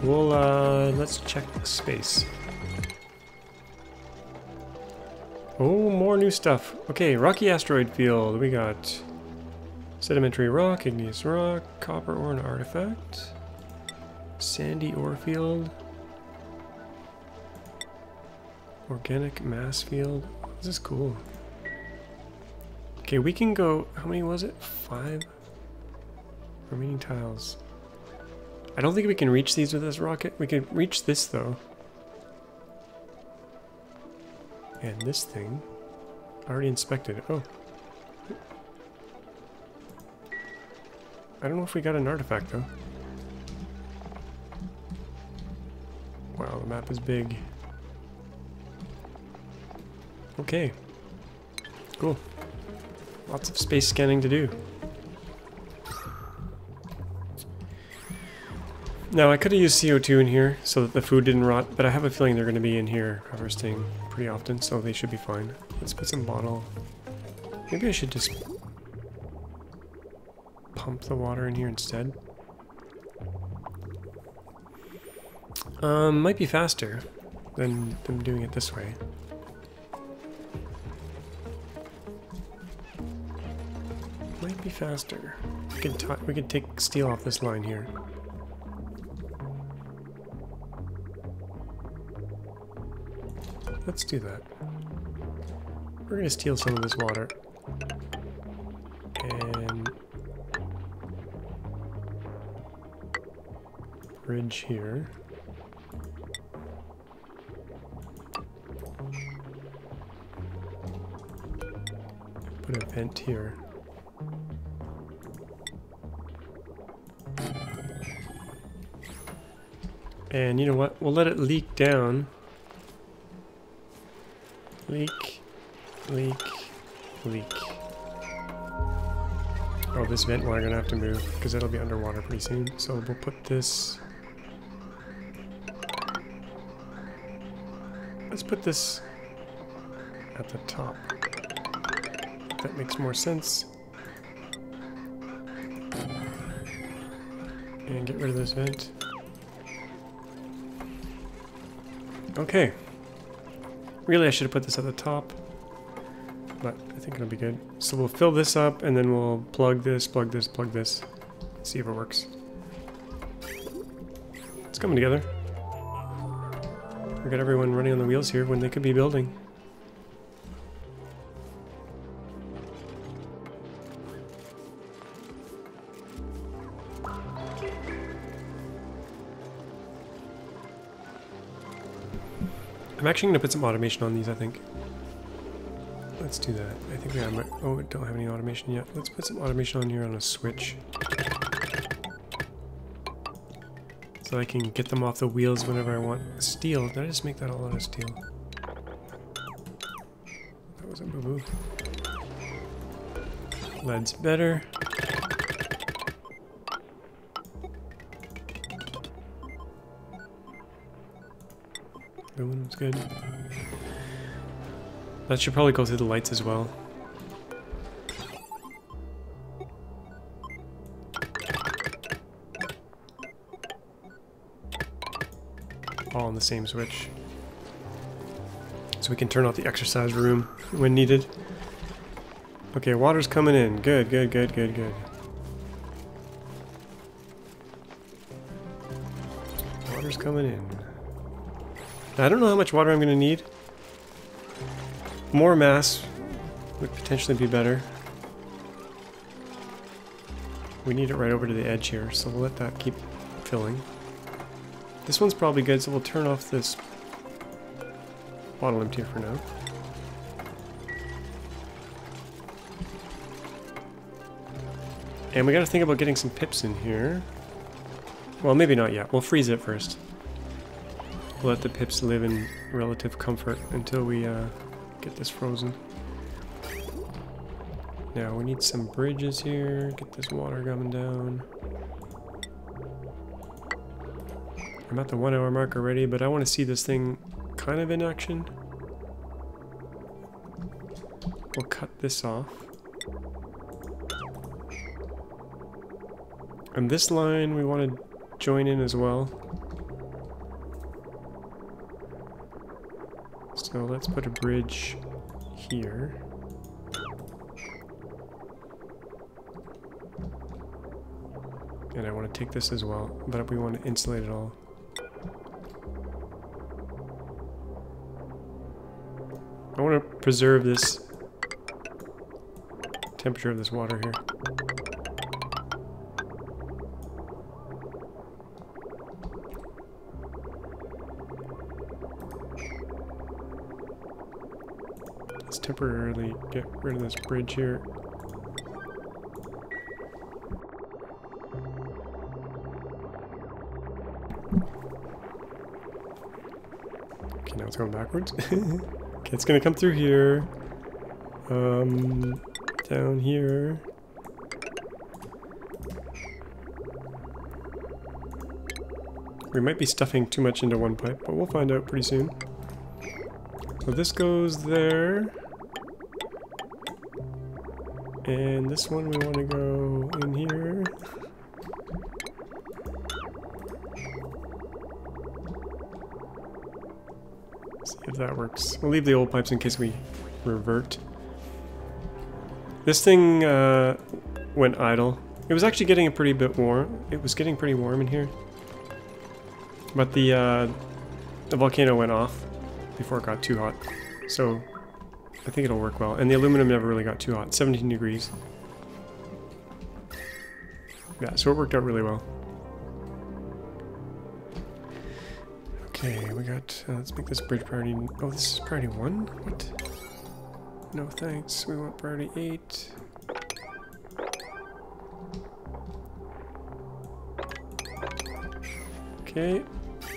We'll, let's check space. Oh, more new stuff. Okay, rocky asteroid field. We got sedimentary rock, igneous rock, copper ore and artifact, sandy ore field, organic mass field. This is cool. Okay, we can go, how many was it? 5 remaining tiles. I don't think we can reach these with this rocket. We can reach this though. And this thing, I already inspected it. Oh. I don't know if we got an artifact though. Wow, the map is big. Okay. Cool. Lots of space scanning to do. Now, I could have used CO2 in here so that the food didn't rot, but I have a feeling they're going to be in here harvesting pretty often, so they should be fine. Let's put some bottle. Maybe I should just pump the water in here instead. Might be faster than them doing it this way. Might be faster. We could take steel off this line here. Let's do that. We're going to steal some of this water. And bridge here. Put a vent here. And you know what? We'll let it leak down. Leak, leak, leak. Oh, this vent we're gonna have to move because it'll be underwater pretty soon. So we'll put this. Let's put this at the top. That makes more sense. And get rid of this vent. Okay. Really, I should have put this at the top, but I think it'll be good. So we'll fill this up, and then we'll plug this, plug this, plug this. See if it works. It's coming together. We got everyone running on the wheels here when they could be building. I'm actually going to put some automation on these, I think. Let's do that. I think we have my... Oh, we don't have any automation yet. Let's put some automation on here on a switch. So I can get them off the wheels whenever I want. Steel. Did I just make that all out of steel? That was a boo-boo. Lead's better. Aluminum's good. That should probably go through the lights as well. All on the same switch. So we can turn off the exercise room when needed. Okay, water's coming in. Good, good, good, good, good. Water's coming in. I don't know how much water I'm going to need. More mass would potentially be better. We need it right over to the edge here, so we'll let that keep filling. This one's probably good, so we'll turn off this bottle emptier for now. And we gotta think about getting some pips in here. Well, maybe not yet. We'll freeze it first. We'll let the pips live in relative comfort until we get this frozen. Now we need some bridges here. Get this water coming down. I'm at the 1 hour mark already, but I want to see this thing kind of in action. We'll cut this off. And this line we want to join in as well. So let's put a bridge here. And I want to take this as well, but we want to insulate it all. I want to preserve this temperature of this water here. Let's temporarily get rid of this bridge here. Okay, now it's going backwards. Okay, Okay, it's gonna come through here. Down here. We might be stuffing too much into one pipe, but we'll find out pretty soon. So this goes there. And this one we want to go in here. See if that works. We'll leave the old pipes in case we revert. This thing went idle. It was actually getting a pretty bit warm. It was getting pretty warm in here. But the volcano went off before it got too hot. So I think it'll work well. And the aluminum never really got too hot. 17 degrees. Yeah, so it worked out really well. Okay, we got... let's make this bridge priority... Oh, this is priority 1? What? No thanks. We want priority 8. Okay,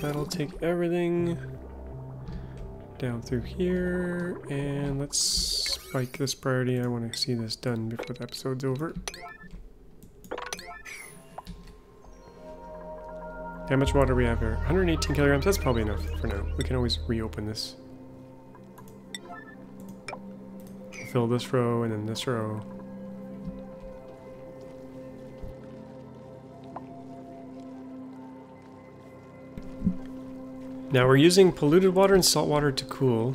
that'll take everything down through here, and let's spike this priority. I want to see this done before the episode's over. How much water do we have here? 118 kilograms, that's probably enough for now. We can always reopen this. Fill this row and then this row. Now we're using polluted water and salt water to cool,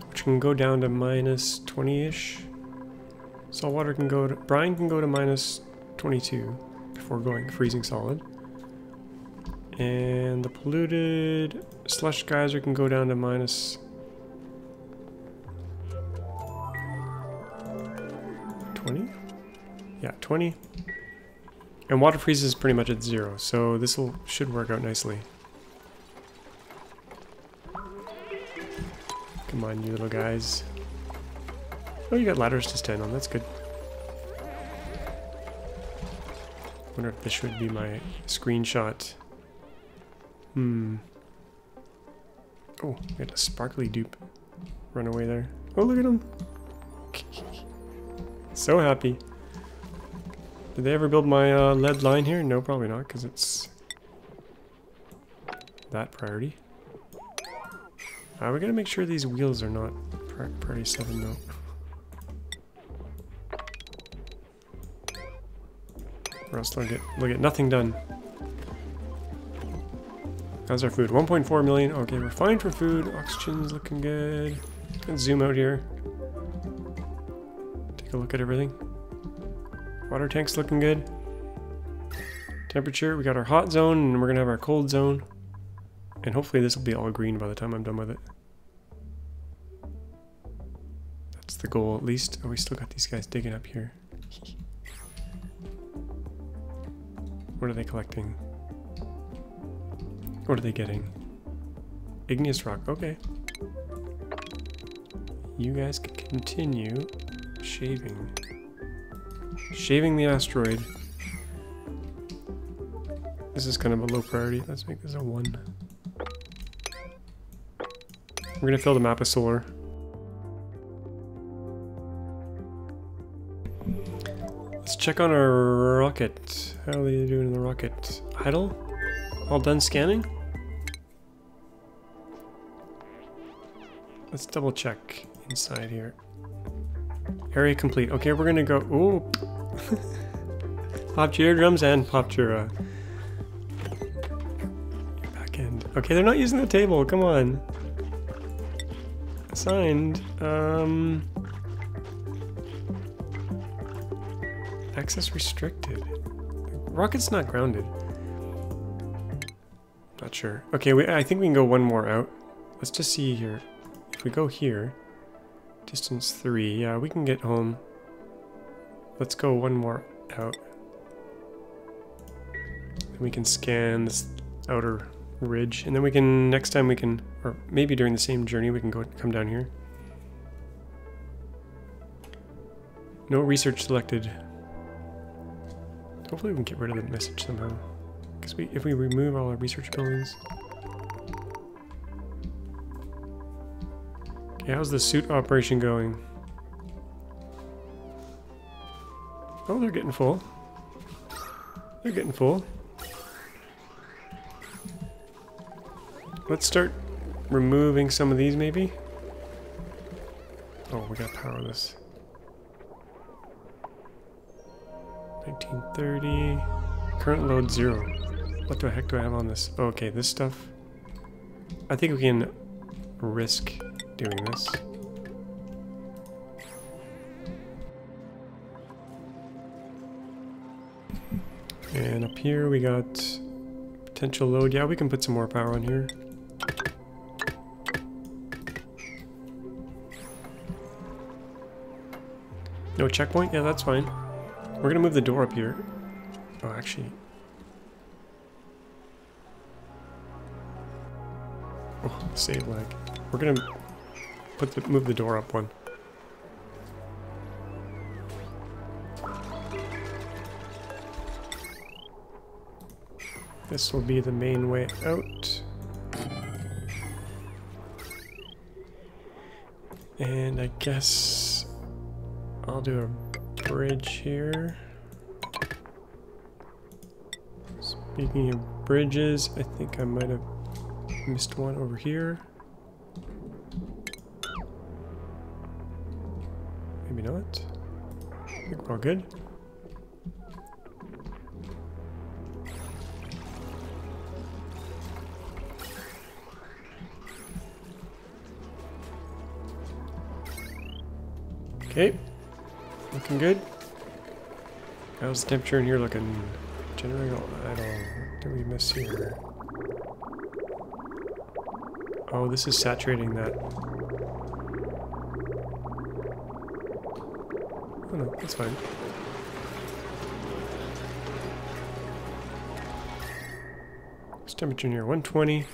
which can go down to minus 20-ish. Salt water can go to, brine can go to minus 22 before going freezing solid. And the polluted slush geyser can go down to minus 20? Yeah, 20. And water freezes pretty much at 0, so this should work out nicely. Come on, you little guys. Oh, you got ladders to stand on, that's good. Wonder if this should be my screenshot. Oh, we got a sparkly dupe run away there. Oh, look at him. So happy. Did they ever build my lead line here? No, probably not, because it's that priority. We gotta make sure these wheels are not priority 7 though. Or else they'll get nothing done. How's our food? 1.4 million. Okay, we're fine for food. Oxygen's looking good. Let's zoom out here. Take a look at everything. Water tank's looking good. Temperature, we got our hot zone and we're gonna have our cold zone. And hopefully this will be all green by the time I'm done with it. That's the goal at least. Oh, we still got these guys digging up here. What are they collecting? What are they getting? Igneous rock, okay. You guys can continue shaving. Shaving the asteroid. This is kind of a low priority. Let's make this a 1. We're gonna fill the map with solar. Let's check on our rocket. How are they doing in the rocket? Idle? All done scanning? Let's double check inside here. Area complete. Okay, we're gonna go. Ooh! Popped your eardrums and popped your back end. Okay, they're not using the table. Come on. Assigned. Access restricted. Rocket's not grounded. Not sure. Okay, I think we can go one more out. Let's just see here. If we go here, distance 3, yeah, we can get home. Let's go one more out. And we can scan this outer ridge, and then we can, next time we can, or maybe during the same journey, we can come down here. No research selected. Hopefully we can get rid of the message somehow. Because if we remove all our research buildings... Okay, how's the suit operation going? Oh, they're getting full. They're getting full. Let's start removing some of these, maybe. Oh, we gotta power this. 1930. Current load 0. What the heck do I have on this? Oh, okay, this stuff. I think we can risk doing this. And up here we got potential load. Yeah, we can put some more power on here. No checkpoint? Yeah, that's fine. We're gonna move the door up here. Oh, actually. Oh, save lag. We're gonna move the door up one. This will be the main way out. And I guess I'll do a bridge here. Speaking of bridges, I think I might have missed one over here. Maybe not. I think we're all good. Okay, looking good. How's the temperature in here looking? Generating idle. What did we miss here? Oh, this is saturating that. Oh no, that's fine. What's temperature in here? 120.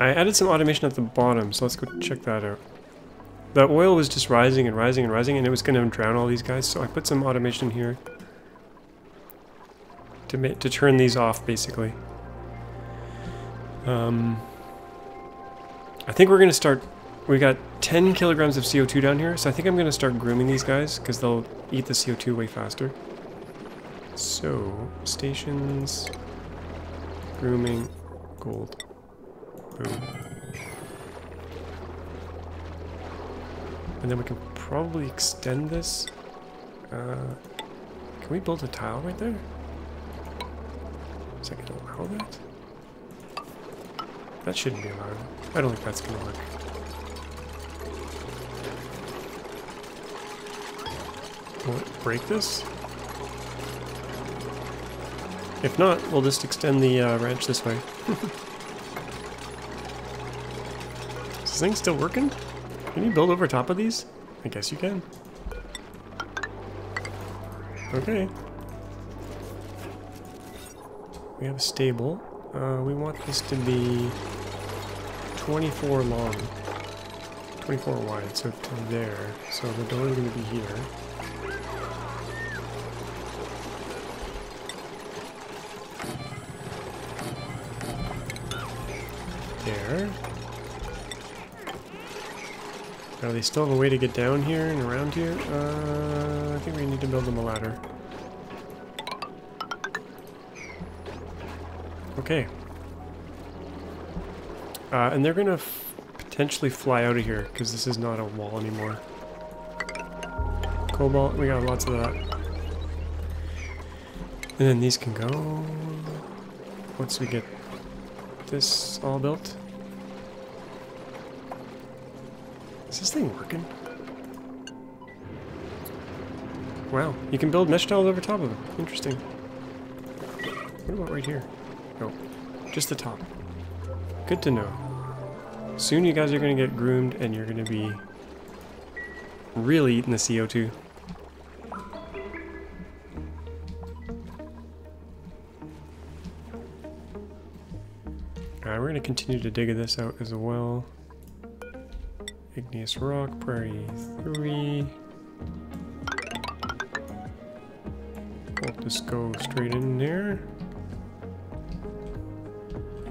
I added some automation at the bottom, so let's go check that out. The oil was just rising and rising and rising, and it was going to drown all these guys, so I put some automation here to turn these off, basically. I think we're going to start... We got 10 kilograms of CO2 down here, so I think I'm going to start grooming these guys, because they'll eat the CO2 way faster. So, stations, grooming, gold. Boom. And then we can probably extend this. Can we build a tile right there? Is that going to allow that? That shouldn't be allowed. I don't think that's going to work. Will it break this? If not, we'll just extend the ranch this way. Is this thing still working? Can you build over top of these? I guess you can. Okay. We have a stable. We want this to be 24 long. 24 wide, so to there. So the door is going to be here. There. Now they still have a way to get down here and around here. I think we need to build them a ladder. Okay. And they're gonna potentially fly out of here because this is not a wall anymore. Cobalt, we got lots of that. And then these can go once we get this all built. Is this thing working? Wow, you can build mesh tiles over top of it. Interesting. What about right here? No, just the top. Good to know. Soon you guys are going to get groomed and you're going to be really eating the CO2. Alright, we're going to continue to dig this out as well. Igneous rock, prairie 3. We'll just go straight in there.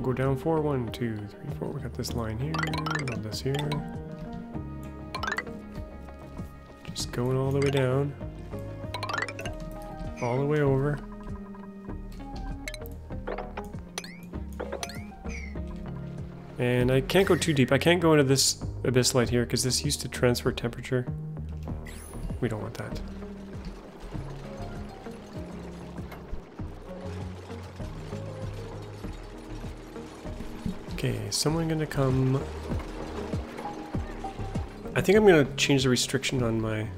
Go down 4, 1, 2, 3, 4. We got this line here, build this here. Just going all the way down. All the way over. And I can't go too deep. I can't go into this abyss light here because this used to transfer temperature. We don't want that. Okay, is someone gonna come? I think I'm gonna change the restriction on my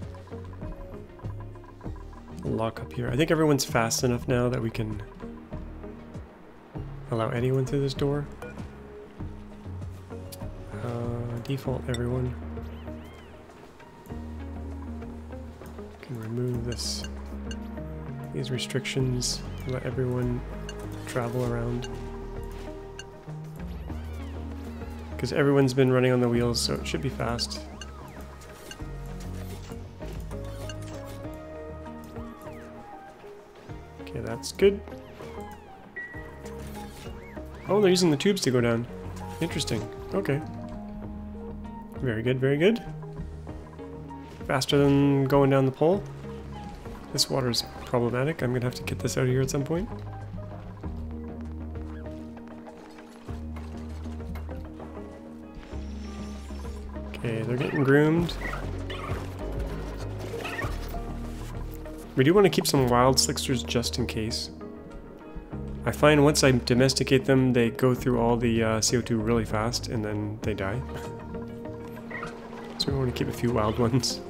lock up here. I think everyone's fast enough now that we can allow anyone through this door. Default everyone. Can remove these restrictions, let everyone travel around. Because everyone's been running on the wheels, so it should be fast. Okay, that's good. Oh, they're using the tubes to go down. Interesting. Okay. Very good, very good. Faster than going down the pole. This water is problematic. I'm gonna have to get this out of here at some point. Okay, they're getting groomed. We do want to keep some wild slicksters just in case. I find once I domesticate them, they go through all the CO2 really fast and then they die. So we want to keep a few wild ones.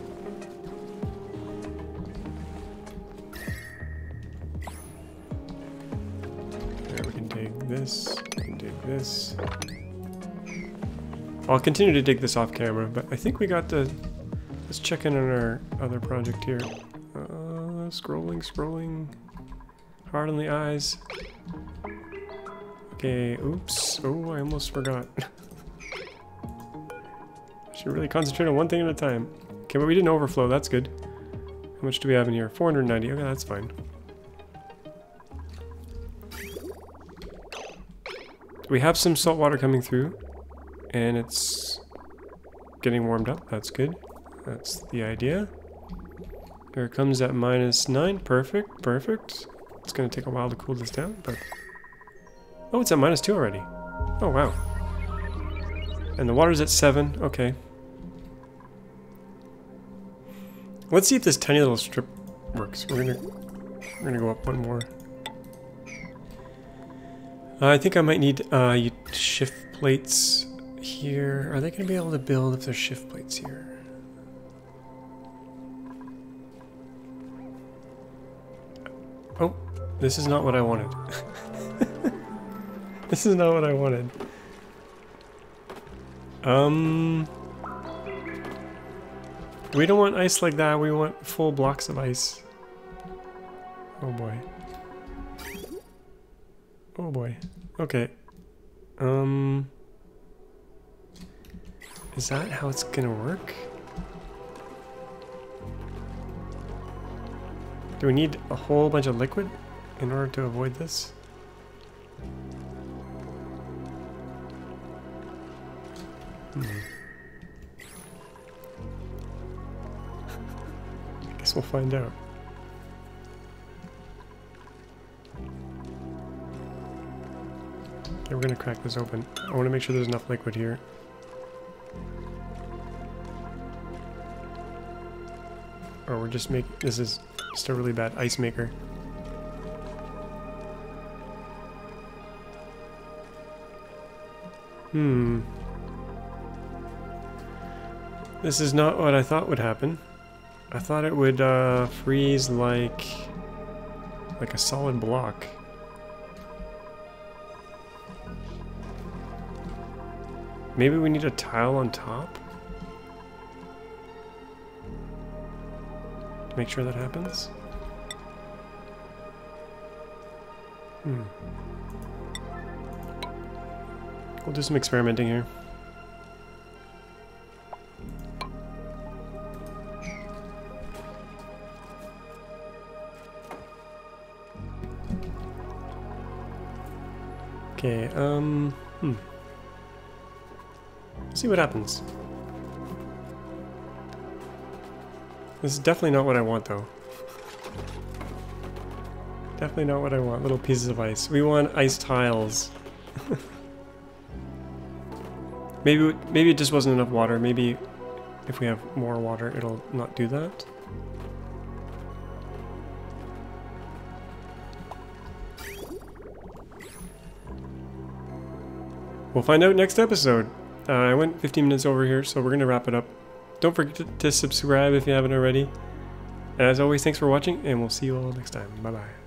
There, we can dig this, we can dig this. I'll continue to dig this off camera, but I think we got the... Let's check in on our other project here. Scrolling. Hard on the eyes. Okay, oops. Oh, I almost forgot. Should really concentrate on one thing at a time. Okay, but we didn't overflow, that's good. How much do we have in here? 490, okay, that's fine. We have some salt water coming through, and it's getting warmed up, that's good. That's the idea. Here it comes at -9, perfect, perfect. It's gonna take a while to cool this down, but... Oh, it's at -2 already. Oh, wow. And the water's at 7, okay. Let's see if this tiny little strip works. We're gonna go up one more. I think I might need shift plates here. Are they gonna be able to build if there's shift plates here? Oh, this is not what I wanted. This is not what I wanted. We don't want ice like that, we want full blocks of ice. Oh boy. Oh boy. Okay. Is that how it's gonna work? Do we need a whole bunch of liquid in order to avoid this? Guess we'll find out. Okay, we're gonna crack this open. I want to make sure there's enough liquid here. Or we're just making... This is just a really bad ice maker. This is not what I thought would happen. I thought it would freeze like a solid block. Maybe we need a tile on top to make sure that happens. We'll do some experimenting here. Okay, see what happens. This is definitely not what I want, though. Definitely not what I want. Little pieces of ice. We want ice tiles. Maybe it just wasn't enough water. Maybe if we have more water, it'll not do that. We'll find out next episode. I went 15 minutes over here, so we're going to wrap it up. Don't forget to subscribe if you haven't already. And as always, thanks for watching, and we'll see you all next time. Bye-bye.